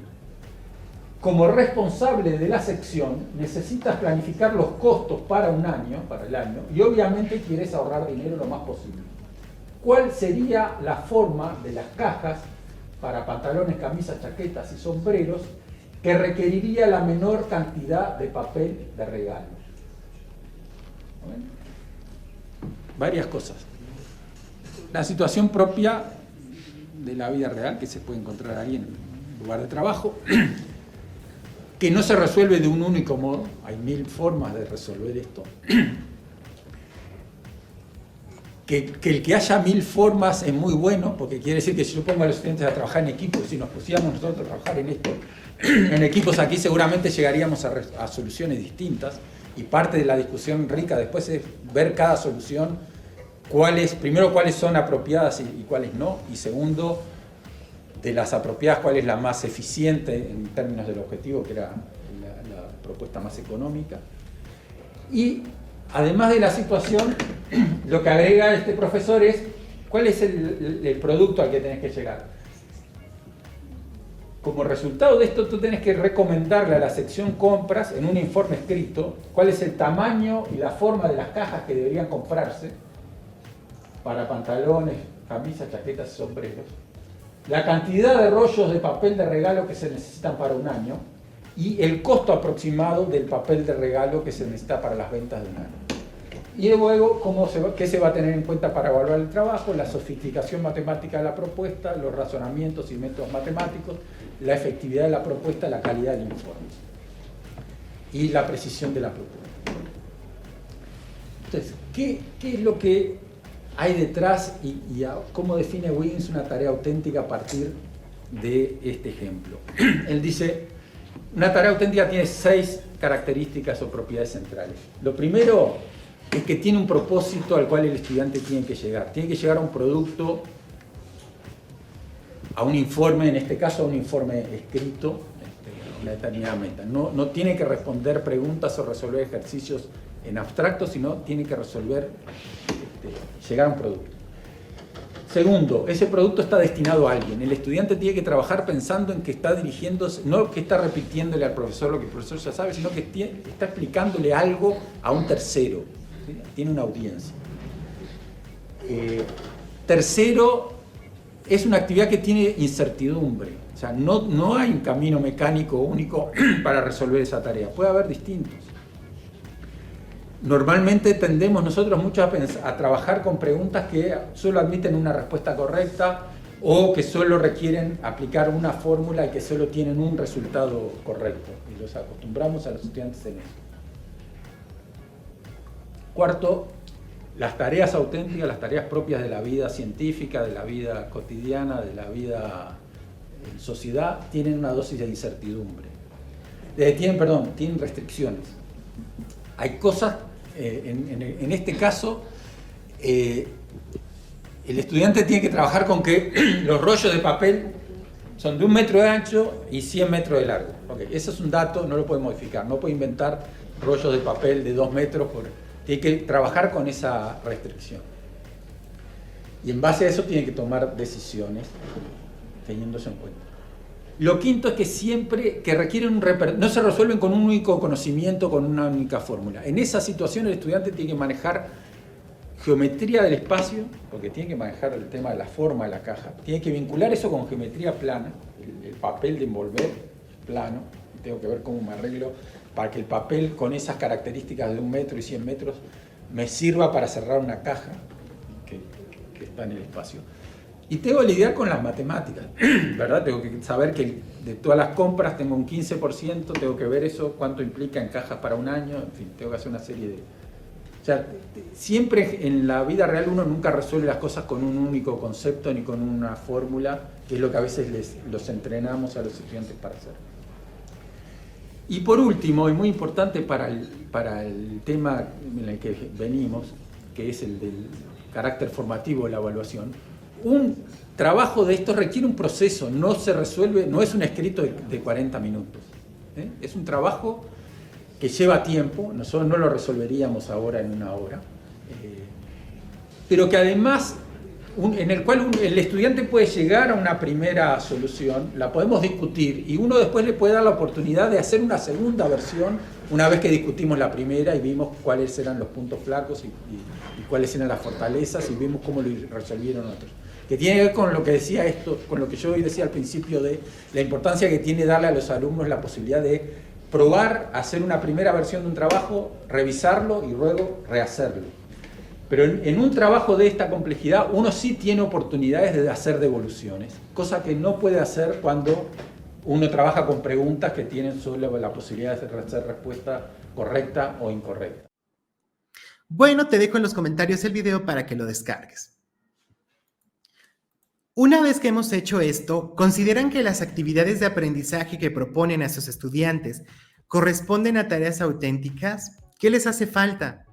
Como responsable de la sección, necesitas planificar los costos para el año, y obviamente quieres ahorrar dinero lo más posible. ¿Cuál sería la forma de las cajas para pantalones, camisas, chaquetas y sombreros que requeriría la menor cantidad de papel de regalo? ¿Ven? Varias cosas. La situación propia de la vida real que se puede encontrar ahí en el lugar de trabajo, que no se resuelve de un único modo, hay 1000 formas de resolver esto. Que el que haya 1000 formas es muy bueno, porque quiere decir que si yo pongo a los estudiantes a trabajar en equipos, si nos pusiéramos nosotros a trabajar en esto, en equipos aquí seguramente llegaríamos a soluciones distintas, y parte de la discusión rica después es ver cada solución, primero cuáles son apropiadas y cuáles no, y segundo, de las apropiadas cuál es la más eficiente en términos del objetivo, que era la propuesta más económica. Y además de la situación, lo que agrega este profesor es cuál es el producto al que tenés que llegar. Como resultado de esto, tú tenés que recomendarle a la sección compras en un informe escrito cuál es el tamaño y la forma de las cajas que deberían comprarse para pantalones, camisas, chaquetas y sombreros, la cantidad de rollos de papel de regalo que se necesitan para un año y el costo aproximado del papel de regalo que se necesita para las ventas de un año. Y luego, ¿qué se va a tener en cuenta para evaluar el trabajo? La sofisticación matemática de la propuesta, los razonamientos y métodos matemáticos, la efectividad de la propuesta, la calidad del informe y la precisión de la propuesta. Entonces, ¿qué es lo que hay detrás y cómo define Wiggins una tarea auténtica a partir de este ejemplo? Él dice, una tarea auténtica tiene 6 características o propiedades centrales. Lo primero es que tiene un propósito al cual el estudiante tiene que llegar. Tiene que llegar a un producto, a un informe, en este caso a un informe escrito, una determinada meta. No tiene que responder preguntas o resolver ejercicios en abstracto, sino tiene que resolver, llegar a un producto. Segundo, ese producto está destinado a alguien. El estudiante tiene que trabajar pensando en que está dirigiéndose, no que está repitiéndole al profesor lo que el profesor ya sabe, sino que está explicándole algo a un tercero. ¿Sí? Tiene una audiencia. Tercero, es una actividad que tiene incertidumbre. O sea, no hay un camino mecánico único para resolver esa tarea. Puede haber distintos. Normalmente tendemos nosotros mucho a trabajar con preguntas que solo admiten una respuesta correcta o que solo requieren aplicar una fórmula y que solo tienen un resultado correcto. Y los acostumbramos a los estudiantes en eso. Cuarto, las tareas auténticas, las tareas propias de la vida científica, de la vida cotidiana, de la vida en sociedad, tienen una dosis de incertidumbre. Tienen restricciones. Hay cosas, en este caso, el estudiante tiene que trabajar con que los rollos de papel son de 1 metro de ancho y 100 metros de largo. Okay, ese es un dato, no lo puede modificar, no puede inventar rollos de papel de 2 metros, tiene que trabajar con esa restricción. Y en base a eso tiene que tomar decisiones teniéndose en cuenta. Lo quinto es que siempre que requieren no se resuelven con un único conocimiento, con una única fórmula. En esa situación el estudiante tiene que manejar geometría del espacio, porque tiene que manejar el tema de la forma de la caja. Tiene que vincular eso con geometría plana, el papel de envolver plano. Tengo que ver cómo me arreglo para que el papel con esas características de 1 metro y 100 metros me sirva para cerrar una caja que está en el espacio. Y tengo que lidiar con las matemáticas, ¿verdad? Tengo que saber que de todas las compras tengo un 15%, tengo que ver eso, cuánto implica en cajas para un año, en fin, tengo que hacer una serie de... O sea, siempre en la vida real uno nunca resuelve las cosas con un único concepto ni con una fórmula, que es lo que a veces los entrenamos a los estudiantes para hacer. Y por último, y muy importante para el tema en el que venimos, que es el del carácter formativo de la evaluación, un trabajo de esto requiere un proceso, no se resuelve, no es un escrito de 40 minutos. Es un trabajo que lleva tiempo, nosotros no lo resolveríamos ahora en 1 hora, pero que además, en el cual el estudiante puede llegar a una primera solución, la podemos discutir y uno después le puede dar la oportunidad de hacer una segunda versión una vez que discutimos la primera y vimos cuáles eran los puntos flacos y cuáles eran las fortalezas y vimos cómo lo resolvieron otros. Que tiene que ver con lo que decía con lo que yo hoy decía al principio de la importancia que tiene darle a los alumnos la posibilidad de probar, hacer una primera versión de un trabajo, revisarlo y luego rehacerlo. Pero en un trabajo de esta complejidad uno sí tiene oportunidades de hacer devoluciones, cosa que no puede hacer cuando uno trabaja con preguntas que tienen solo la posibilidad de hacer respuesta correcta o incorrecta. Bueno, te dejo en los comentarios el video para que lo descargues. Una vez que hemos hecho esto, ¿consideran que las actividades de aprendizaje que proponen a sus estudiantes corresponden a tareas auténticas? ¿Qué les hace falta?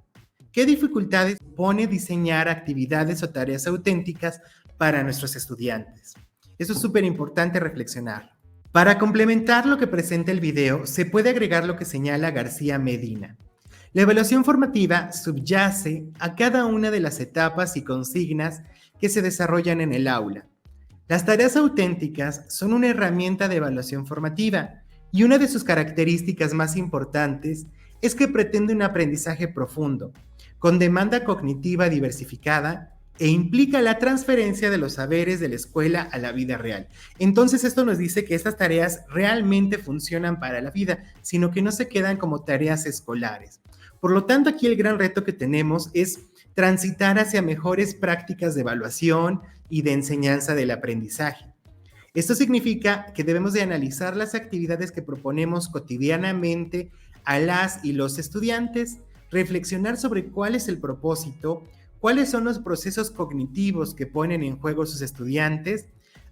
¿Qué dificultades pone diseñar actividades o tareas auténticas para nuestros estudiantes? Eso es súper importante reflexionar. Para complementar lo que presenta el video, se puede agregar lo que señala García Medina. La evaluación formativa subyace a cada una de las etapas y consignas que se desarrollan en el aula. Las tareas auténticas son una herramienta de evaluación formativa y una de sus características más importantes es que pretende un aprendizaje profundo, con demanda cognitiva diversificada e implica la transferencia de los saberes de la escuela a la vida real. Entonces esto nos dice que estas tareas realmente funcionan para la vida, sino que no se quedan como tareas escolares. Por lo tanto, aquí el gran reto que tenemos es transitar hacia mejores prácticas de evaluación y de enseñanza del aprendizaje. Esto significa que debemos de analizar las actividades que proponemos cotidianamente a las y los estudiantes, reflexionar sobre cuál es el propósito, cuáles son los procesos cognitivos que ponen en juego sus estudiantes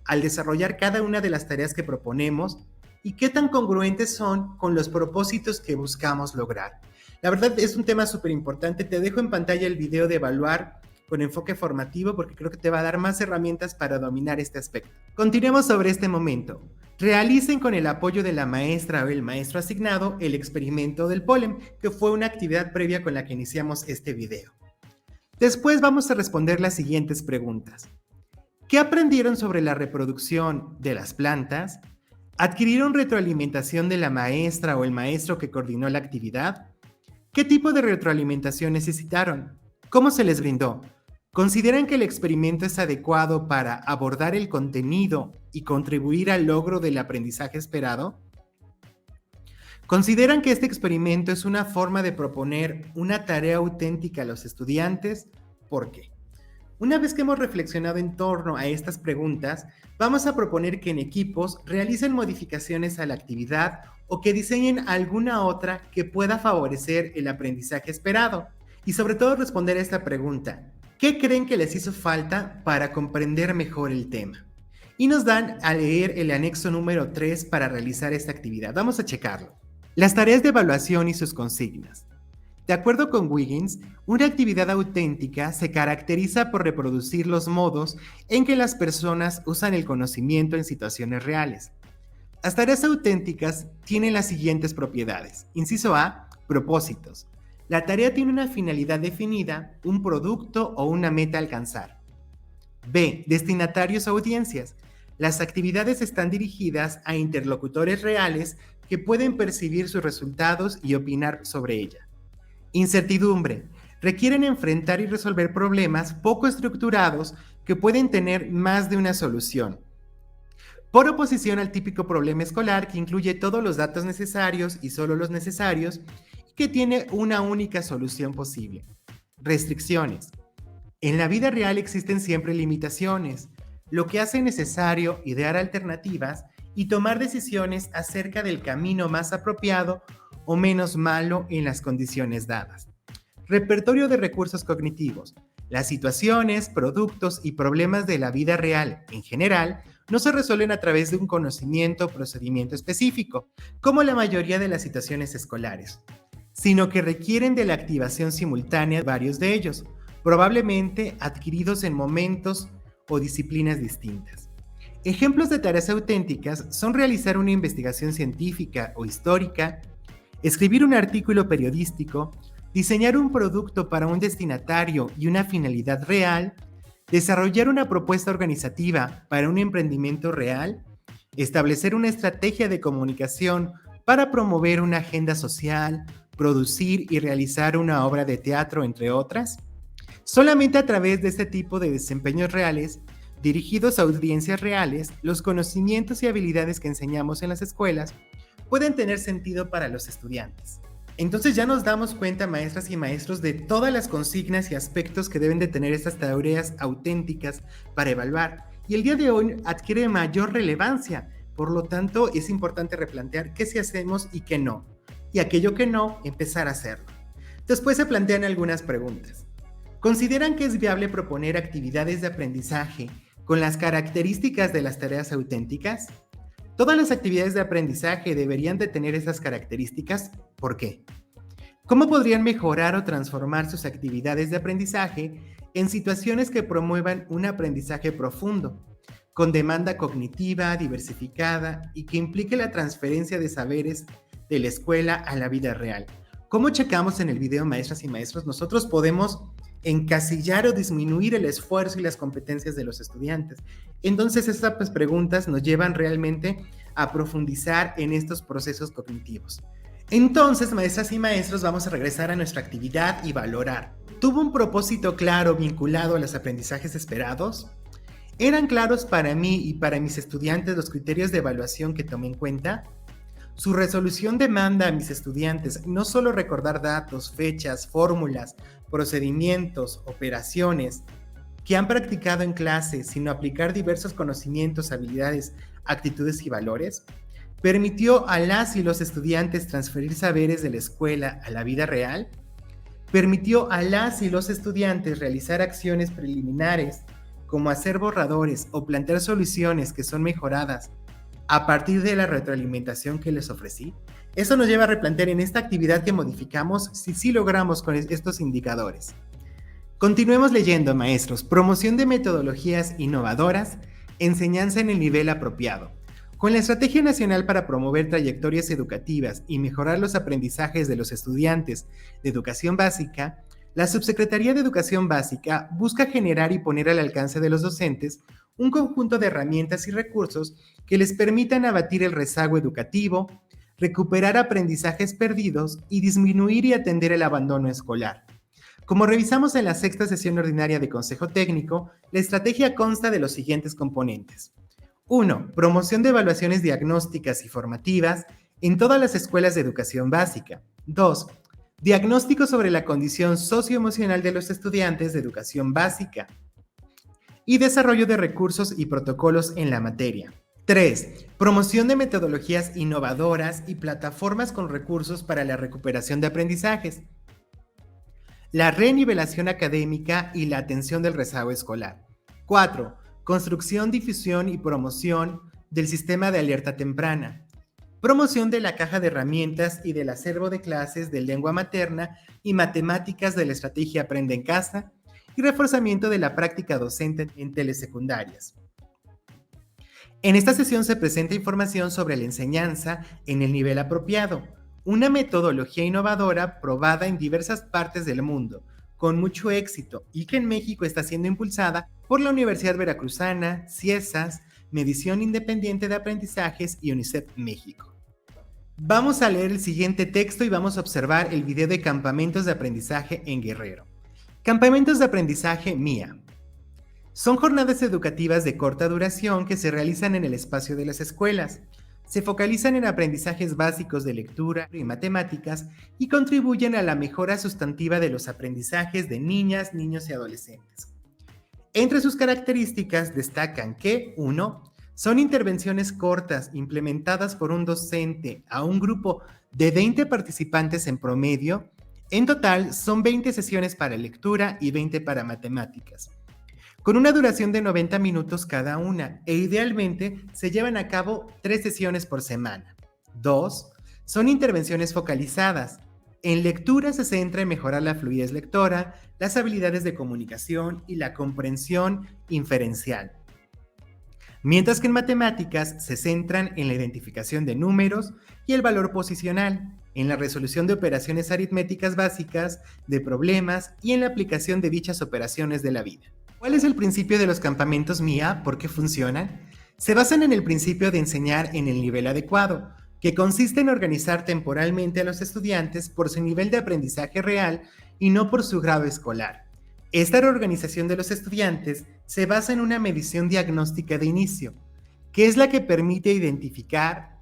al desarrollar cada una de las tareas que proponemos y qué tan congruentes son con los propósitos que buscamos lograr. La verdad es un tema súper importante. Te dejo en pantalla el video de evaluar con enfoque formativo porque creo que te va a dar más herramientas para dominar este aspecto. Continuemos sobre este momento. Realicen con el apoyo de la maestra o el maestro asignado el experimento del polen, que fue una actividad previa con la que iniciamos este video. Después vamos a responder las siguientes preguntas. ¿Qué aprendieron sobre la reproducción de las plantas? ¿Adquirieron retroalimentación de la maestra o el maestro que coordinó la actividad? ¿Qué tipo de retroalimentación necesitaron? ¿Cómo se les brindó? ¿Consideran que el experimento es adecuado para abordar el contenido y contribuir al logro del aprendizaje esperado? ¿Consideran que este experimento es una forma de proponer una tarea auténtica a los estudiantes? ¿Por qué? Una vez que hemos reflexionado en torno a estas preguntas, vamos a proponer que en equipos realicen modificaciones a la actividad o que diseñen alguna otra que pueda favorecer el aprendizaje esperado. Y sobre todo responder a esta pregunta: ¿qué creen que les hizo falta para comprender mejor el tema? Y nos dan a leer el anexo número 3 para realizar esta actividad. Vamos a checarlo. Las tareas de evaluación y sus consignas. De acuerdo con Wiggins, una actividad auténtica se caracteriza por reproducir los modos en que las personas usan el conocimiento en situaciones reales. Las tareas auténticas tienen las siguientes propiedades. Inciso A, propósitos. La tarea tiene una finalidad definida, un producto o una meta a alcanzar. B, destinatarios o audiencias. Las actividades están dirigidas a interlocutores reales que pueden percibir sus resultados y opinar sobre ella. Incertidumbre. Requieren enfrentar y resolver problemas poco estructurados que pueden tener más de una solución. Por oposición al típico problema escolar que incluye todos los datos necesarios y solo los necesarios, que tiene una única solución posible. Restricciones. En la vida real existen siempre limitaciones, lo que hace necesario idear alternativas y tomar decisiones acerca del camino más apropiado o menos malo en las condiciones dadas. Repertorio de recursos cognitivos. Las situaciones, productos y problemas de la vida real, en general, no se resuelven a través de un conocimiento o procedimiento específico, como la mayoría de las situaciones escolares, sino que requieren de la activación simultánea de varios de ellos, probablemente adquiridos en momentos o disciplinas distintas. Ejemplos de tareas auténticas son realizar una investigación científica o histórica, escribir un artículo periodístico, diseñar un producto para un destinatario y una finalidad real, desarrollar una propuesta organizativa para un emprendimiento real, establecer una estrategia de comunicación para promover una agenda social, producir y realizar una obra de teatro, entre otras. Solamente a través de este tipo de desempeños reales, dirigidos a audiencias reales, los conocimientos y habilidades que enseñamos en las escuelas pueden tener sentido para los estudiantes. Entonces ya nos damos cuenta, maestras y maestros, de todas las consignas y aspectos que deben de tener estas tareas auténticas para evaluar. Y el día de hoy adquiere mayor relevancia. Por lo tanto, es importante replantear qué sí hacemos y qué no. Y aquello que no, empezar a hacerlo. Después se plantean algunas preguntas. ¿Consideran que es viable proponer actividades de aprendizaje con las características de las tareas auténticas? Todas las actividades de aprendizaje deberían de tener esas características. ¿Por qué? ¿Cómo podrían mejorar o transformar sus actividades de aprendizaje en situaciones que promuevan un aprendizaje profundo, con demanda cognitiva, diversificada y que implique la transferencia de saberes de la escuela a la vida real? Como checamos en el video, maestras y maestros, nosotros podemos encasillar o disminuir el esfuerzo y las competencias de los estudiantes. Entonces estas preguntas nos llevan realmente a profundizar en estos procesos cognitivos. Entonces, maestras y maestros, vamos a regresar a nuestra actividad y valorar. ¿Tuvo un propósito claro vinculado a los aprendizajes esperados? ¿Eran claros para mí y para mis estudiantes los criterios de evaluación que tomé en cuenta? Su resolución demanda a mis estudiantes no solo recordar datos, fechas, fórmulas, procedimientos, operaciones que han practicado en clase, sino aplicar diversos conocimientos, habilidades, actitudes y valores. ¿Permitió a las y los estudiantes transferir saberes de la escuela a la vida real? ¿Permitió a las y los estudiantes realizar acciones preliminares como hacer borradores o plantear soluciones que son mejoradas a partir de la retroalimentación que les ofrecí? Eso nos lleva a replantear en esta actividad que modificamos si sí logramos con estos indicadores. Continuemos leyendo, maestros. Promoción de metodologías innovadoras, enseñanza en el nivel apropiado. Con la Estrategia Nacional para promover trayectorias educativas y mejorar los aprendizajes de los estudiantes de educación básica, la Subsecretaría de Educación Básica busca generar y poner al alcance de los docentes un conjunto de herramientas y recursos que les permitan abatir el rezago educativo, recuperar aprendizajes perdidos y disminuir y atender el abandono escolar. Como revisamos en la sexta sesión ordinaria de Consejo Técnico, la estrategia consta de los siguientes componentes. 1. Promoción de evaluaciones diagnósticas y formativas en todas las escuelas de educación básica. 2. Diagnóstico sobre la condición socioemocional de los estudiantes de educación básica. Y desarrollo de recursos y protocolos en la materia. 3. Promoción de metodologías innovadoras y plataformas con recursos para la recuperación de aprendizajes. La renivelación académica y la atención del rezago escolar. 4. Construcción, difusión y promoción del sistema de alerta temprana. Promoción de la caja de herramientas y del acervo de clases de lengua materna y matemáticas de la estrategia Aprende en Casa y reforzamiento de la práctica docente en telesecundarias. En esta sesión se presenta información sobre la enseñanza en el nivel apropiado, una metodología innovadora probada en diversas partes del mundo, con mucho éxito y que en México está siendo impulsada por la Universidad Veracruzana, CIESAS, Medición Independiente de Aprendizajes y UNICEF México. Vamos a leer el siguiente texto y vamos a observar el video de Campamentos de Aprendizaje en Guerrero. Campamentos de Aprendizaje MIA. Son jornadas educativas de corta duración que se realizan en el espacio de las escuelas. Se focalizan en aprendizajes básicos de lectura y matemáticas y contribuyen a la mejora sustantiva de los aprendizajes de niñas, niños y adolescentes. Entre sus características destacan que 1. Son intervenciones cortas implementadas por un docente a un grupo de 20 participantes en promedio. En total son 20 sesiones para lectura y 20 para matemáticas, con una duración de 90 minutos cada una, e idealmente se llevan a cabo 3 sesiones por semana. 2. Son intervenciones focalizadas. En lectura se centra en mejorar la fluidez lectora, las habilidades de comunicación y la comprensión inferencial. Mientras que en matemáticas se centran en la identificación de números y el valor posicional, en la resolución de operaciones aritméticas básicas, de problemas y en la aplicación de dichas operaciones de la vida. ¿Cuál es el principio de los campamentos MIA? ¿Por qué funcionan? Se basan en el principio de enseñar en el nivel adecuado, que consiste en organizar temporalmente a los estudiantes por su nivel de aprendizaje real y no por su grado escolar. Esta reorganización de los estudiantes se basa en una medición diagnóstica de inicio, que es la que permite identificar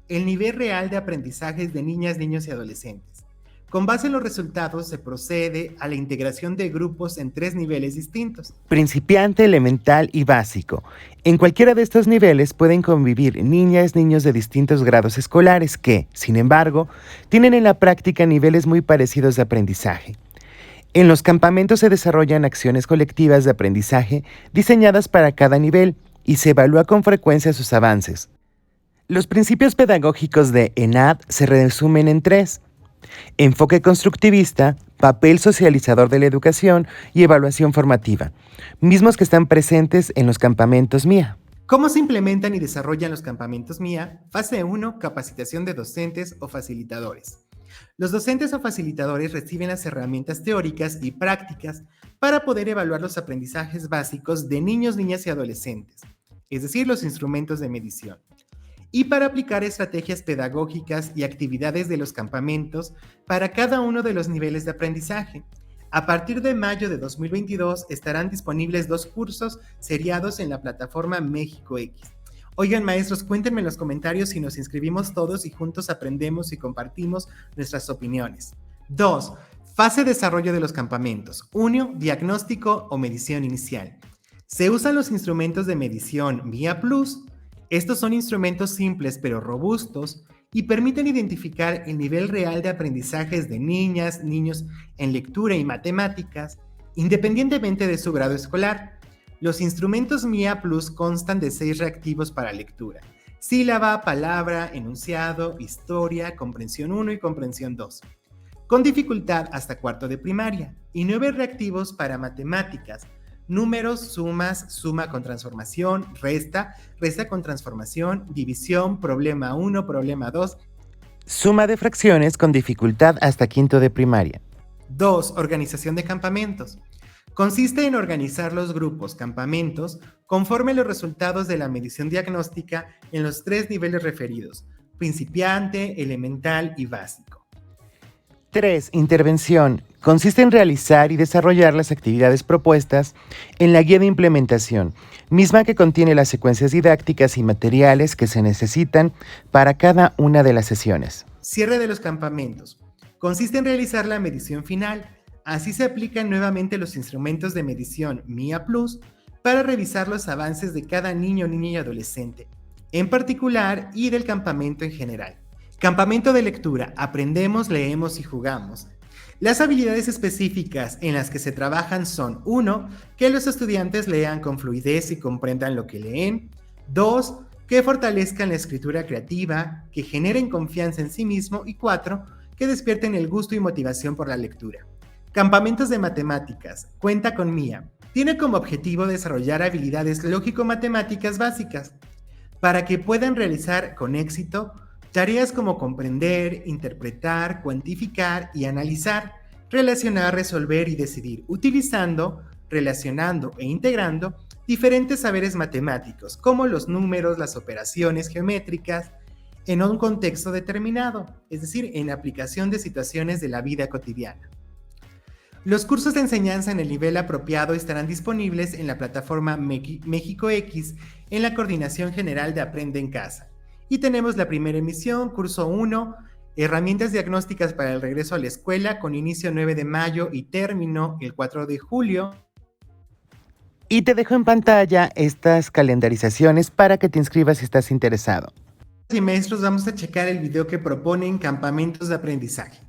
el nivel real de aprendizajes de niñas, niños y adolescentes. Con base en los resultados se procede a la integración de grupos en 3 niveles distintos. Principiante, elemental y básico. En cualquiera de estos niveles pueden convivir niñas, niños de distintos grados escolares que, sin embargo, tienen en la práctica niveles muy parecidos de aprendizaje. En los campamentos se desarrollan acciones colectivas de aprendizaje diseñadas para cada nivel y se evalúa con frecuencia sus avances. Los principios pedagógicos de ENAD se resumen en 3. Enfoque constructivista, papel socializador de la educación y evaluación formativa, mismos que están presentes en los campamentos MIA. ¿Cómo se implementan y desarrollan los campamentos MIA? Fase 1, capacitación de docentes o facilitadores. Los docentes o facilitadores reciben las herramientas teóricas y prácticas para poder evaluar los aprendizajes básicos de niños, niñas y adolescentes, es decir, los instrumentos de medición. y para aplicar estrategias pedagógicas y actividades de los campamentos para cada uno de los niveles de aprendizaje. A partir de mayo de 2022 estarán disponibles 2 cursos seriados en la plataforma México X. Oigan, maestros, cuéntenme en los comentarios si nos inscribimos todos y juntos aprendemos y compartimos nuestras opiniones. 2. Fase de desarrollo de los campamentos. 1. Diagnóstico o medición inicial. Se usan los instrumentos de medición MIA Plus. Estos son instrumentos simples pero robustos y permiten identificar el nivel real de aprendizajes de niñas, niños en lectura y matemáticas, independientemente de su grado escolar. Los instrumentos MIA Plus constan de 6 reactivos para lectura: sílaba, palabra, enunciado, historia, comprensión 1 y comprensión 2, con dificultad hasta cuarto de primaria, y 9 reactivos para matemáticas: números, sumas, suma con transformación, resta, resta con transformación, división, problema 1, problema 2. Suma de fracciones con dificultad hasta quinto de primaria. 2. Organización de campamentos. Consiste en organizar los grupos campamentos conforme los resultados de la medición diagnóstica en los 3 niveles referidos: principiante, elemental y básico. 3. Intervención. Consiste en realizar y desarrollar las actividades propuestas en la guía de implementación, misma que contiene las secuencias didácticas y materiales que se necesitan para cada una de las sesiones. Cierre de los campamentos. Consiste en realizar la medición final. Así se aplican nuevamente los instrumentos de medición MIA Plus para revisar los avances de cada niño, niña y adolescente, en particular, y del campamento en general. Campamento de lectura. Aprendemos, leemos y jugamos. Las habilidades específicas en las que se trabajan son: 1. Que los estudiantes lean con fluidez y comprendan lo que leen. 2. Que fortalezcan la escritura creativa, que generen confianza en sí mismo. Y 4. Que despierten el gusto y motivación por la lectura. Campamentos de matemáticas. Cuenta con MIA. Tiene como objetivo desarrollar habilidades lógico-matemáticas básicas para que puedan realizar con éxito tareas como comprender, interpretar, cuantificar y analizar, relacionar, resolver y decidir, utilizando, relacionando e integrando diferentes saberes matemáticos, como los números, las operaciones geométricas, en un contexto determinado, es decir, en aplicación de situaciones de la vida cotidiana. Los cursos de enseñanza en el nivel apropiado estarán disponibles en la plataforma México X en la Coordinación General de Aprende en Casa. Y tenemos la primera emisión, curso 1, herramientas diagnósticas para el regreso a la escuela, con inicio 9 de mayo y término el 4 de julio. Y te dejo en pantalla estas calendarizaciones para que te inscribas si estás interesado. Y maestros, vamos a checar el video que proponen campamentos de aprendizaje.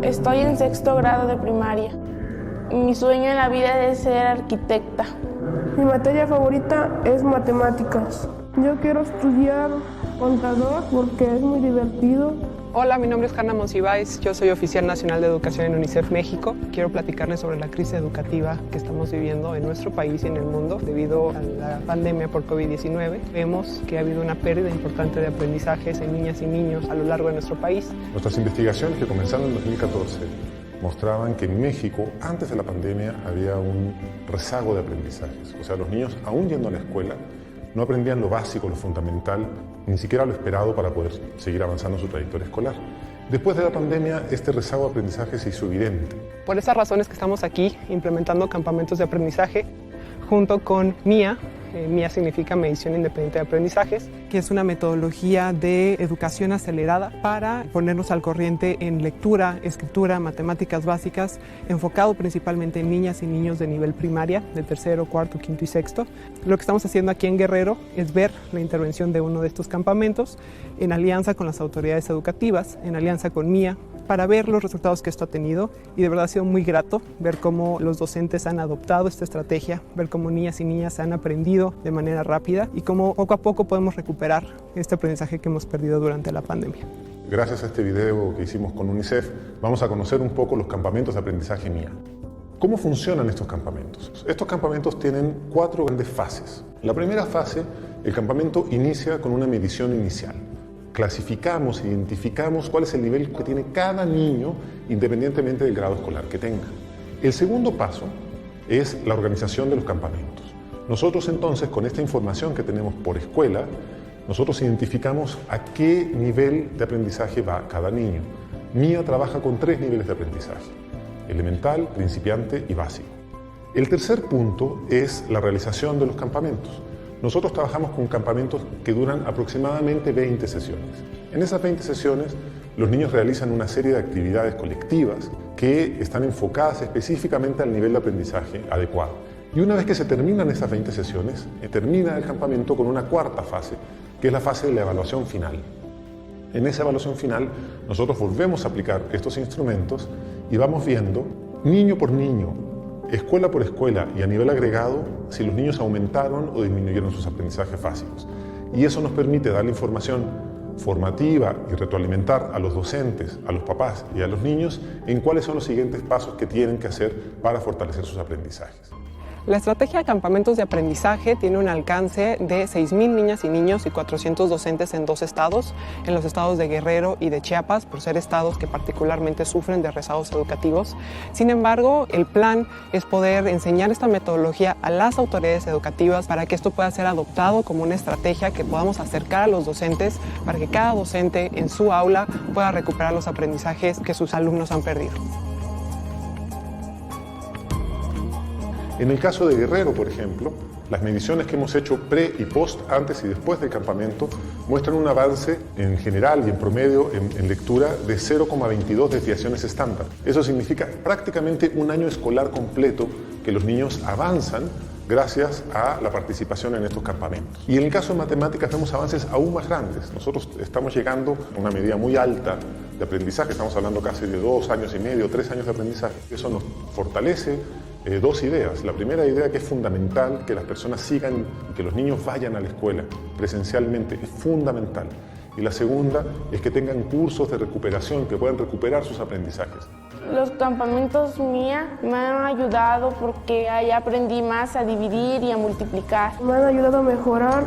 Estoy en 6º grado de primaria. Mi sueño en la vida es ser arquitecta. Mi materia favorita es matemáticas. Yo quiero estudiar contador porque es muy divertido. Hola, mi nombre es Hanna Monsiváis, yo soy oficial nacional de educación en UNICEF México. Quiero platicarles sobre la crisis educativa que estamos viviendo en nuestro país y en el mundo debido a la pandemia por COVID-19. Vemos que ha habido una pérdida importante de aprendizajes en niñas y niños a lo largo de nuestro país. Nuestras investigaciones, que comenzaron en 2014, mostraban que en México, antes de la pandemia, había un rezago de aprendizajes. O sea, los niños, aún yendo a la escuela, no aprendían lo básico, lo fundamental, ni siquiera lo esperado para poder seguir avanzando en su trayectoria escolar. Después de la pandemia, este rezago de aprendizaje se hizo evidente. Por esas razones que estamos aquí implementando campamentos de aprendizaje junto con MIA. MIA significa Medición Independiente de Aprendizajes, que es una metodología de educación acelerada para ponernos al corriente en lectura, escritura, matemáticas básicas, enfocado principalmente en niñas y niños de nivel primaria, de 3º, 4º, 5º y 6º. Lo que estamos haciendo aquí en Guerrero es ver la intervención de uno de estos campamentos en alianza con las autoridades educativas, en alianza con MIA, para ver los resultados que esto ha tenido, y de verdad ha sido muy grato ver cómo los docentes han adoptado esta estrategia, ver cómo niñas y niñas han aprendido de manera rápida y cómo poco a poco podemos recuperar este aprendizaje que hemos perdido durante la pandemia. Gracias a este video que hicimos con UNICEF, vamos a conocer un poco los campamentos de aprendizaje MIA. ¿Cómo funcionan estos campamentos? Estos campamentos tienen 4 grandes fases. La primera fase, el campamento inicia con una medición inicial. clasificamos, identificamos cuál es el nivel que tiene cada niño independientemente del grado escolar que tenga. El segundo paso es la organización de los campamentos. Nosotros entonces, con esta información que tenemos por escuela, nosotros identificamos a qué nivel de aprendizaje va cada niño. Mía trabaja con 3 niveles de aprendizaje: elemental, principiante y básico. El tercer punto es la realización de los campamentos. Nosotros trabajamos con campamentos que duran aproximadamente 20 sesiones. En esas 20 sesiones, los niños realizan una serie de actividades colectivas que están enfocadas específicamente al nivel de aprendizaje adecuado. Y una vez que se terminan esas 20 sesiones, termina el campamento con una cuarta fase, que es la fase de la evaluación final. En esa evaluación final, nosotros volvemos a aplicar estos instrumentos y vamos viendo, niño por niño, escuela por escuela y a nivel agregado, si los niños aumentaron o disminuyeron sus aprendizajes básicos. Y eso nos permite dar la información formativa y retroalimentar a los docentes, a los papás y a los niños en cuáles son los siguientes pasos que tienen que hacer para fortalecer sus aprendizajes. La estrategia de campamentos de aprendizaje tiene un alcance de 6,000 niñas y niños y 400 docentes en 2 estados, en los estados de Guerrero y de Chiapas, por ser estados que particularmente sufren de rezagos educativos. Sin embargo, el plan es poder enseñar esta metodología a las autoridades educativas para que esto pueda ser adoptado como una estrategia que podamos acercar a los docentes para que cada docente en su aula pueda recuperar los aprendizajes que sus alumnos han perdido. En el caso de Guerrero, por ejemplo, las mediciones que hemos hecho pre y post, antes y después del campamento, muestran un avance en general y en promedio en lectura de 0,22 desviaciones estándar. Eso significa prácticamente un año escolar completo que los niños avanzan gracias a la participación en estos campamentos. Y en el caso de matemáticas vemos avances aún más grandes. Nosotros estamos llegando a una medida muy alta de aprendizaje, estamos hablando casi de 2 años y medio, 3 años de aprendizaje. Eso nos fortalece 2 ideas. La primera idea, que es fundamental que las personas sigan, que los niños vayan a la escuela presencialmente, es fundamental. Y la segunda es que tengan cursos de recuperación, que puedan recuperar sus aprendizajes. Los campamentos Mía me han ayudado porque ahí aprendí más a dividir y a multiplicar. Me han ayudado a mejorar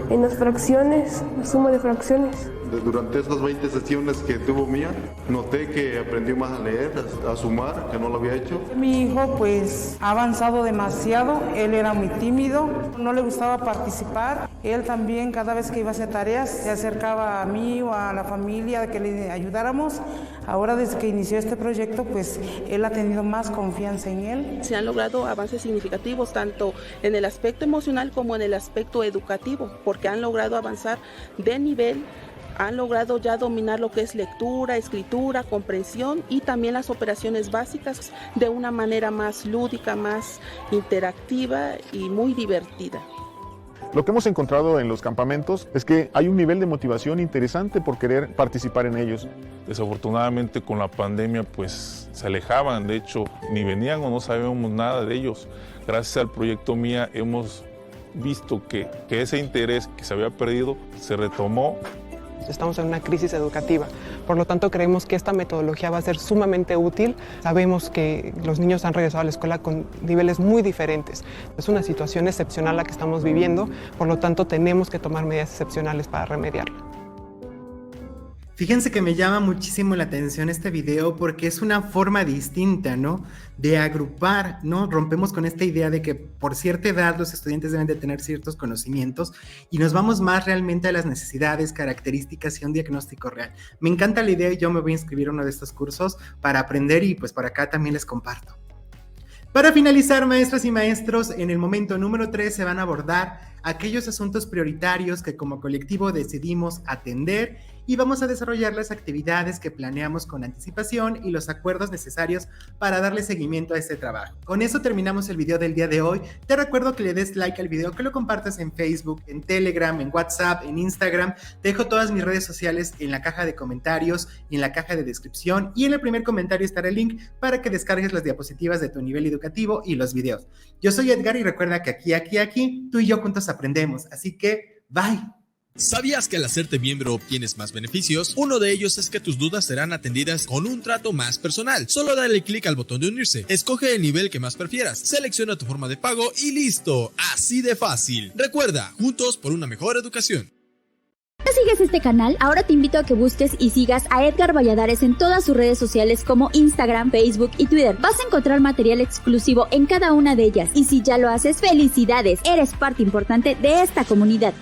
en las fracciones, la suma de fracciones. Durante esas 20 sesiones que tuvo Mía, noté que aprendió más a leer, a sumar, que no lo había hecho. Mi hijo pues ha avanzado demasiado, él era muy tímido, no le gustaba participar. Él también cada vez que iba a hacer tareas se acercaba a mí o a la familia que le ayudáramos. Ahora desde que inició este proyecto pues él ha tenido más confianza en él. Se han logrado avances significativos tanto en el aspecto emocional como en el aspecto educativo, porque han logrado avanzar de nivel. Han logrado ya dominar lo que es lectura, escritura, comprensión y también las operaciones básicas de una manera más lúdica, más interactiva y muy divertida. Lo que hemos encontrado en los campamentos es que hay un nivel de motivación interesante por querer participar en ellos. Desafortunadamente con la pandemia pues se alejaban, de hecho ni venían o no sabíamos nada de ellos. Gracias al proyecto Mía hemos visto que ese interés que se había perdido se retomó. Estamos en una crisis educativa, por lo tanto creemos que esta metodología va a ser sumamente útil. Sabemos que los niños han regresado a la escuela con niveles muy diferentes. Es una situación excepcional la que estamos viviendo, por lo tanto tenemos que tomar medidas excepcionales para remediarla. Fíjense que me llama muchísimo la atención este video porque es una forma distinta, ¿no? De agrupar, ¿no? Rompemos con esta idea de que por cierta edad los estudiantes deben de tener ciertos conocimientos y nos vamos más realmente a las necesidades, características y un diagnóstico real. Me encanta la idea y yo me voy a inscribir a uno de estos cursos para aprender y pues por acá también les comparto. Para finalizar, maestras y maestros, en el momento número 3 se van a abordar aquellos asuntos prioritarios que como colectivo decidimos atender y vamos a desarrollar las actividades que planeamos con anticipación y los acuerdos necesarios para darle seguimiento a este trabajo. Con eso terminamos el video del día de hoy. Te recuerdo que le des like al video, que lo compartas en Facebook, en Telegram, en WhatsApp, en Instagram. Te dejo todas mis redes sociales en la caja de comentarios y en la caja de descripción y en el primer comentario estará el link para que descargues las diapositivas de tu nivel educativo y los videos. Yo soy Edgar y recuerda que aquí, tú y yo juntos aprendemos. Así que, bye. ¿Sabías que al hacerte miembro obtienes más beneficios? Uno de ellos es que tus dudas serán atendidas con un trato más personal. Solo dale clic al botón de unirse, escoge el nivel que más prefieras, selecciona tu forma de pago y listo, así de fácil. Recuerda, juntos por una mejor educación. sigues este canal? Ahora te invito a que busques y sigas a Edgar Valladares en todas sus redes sociales como Instagram, Facebook y Twitter. Vas a encontrar material exclusivo en cada una de ellas. Y si ya lo haces, ¡felicidades! Eres parte importante de esta comunidad.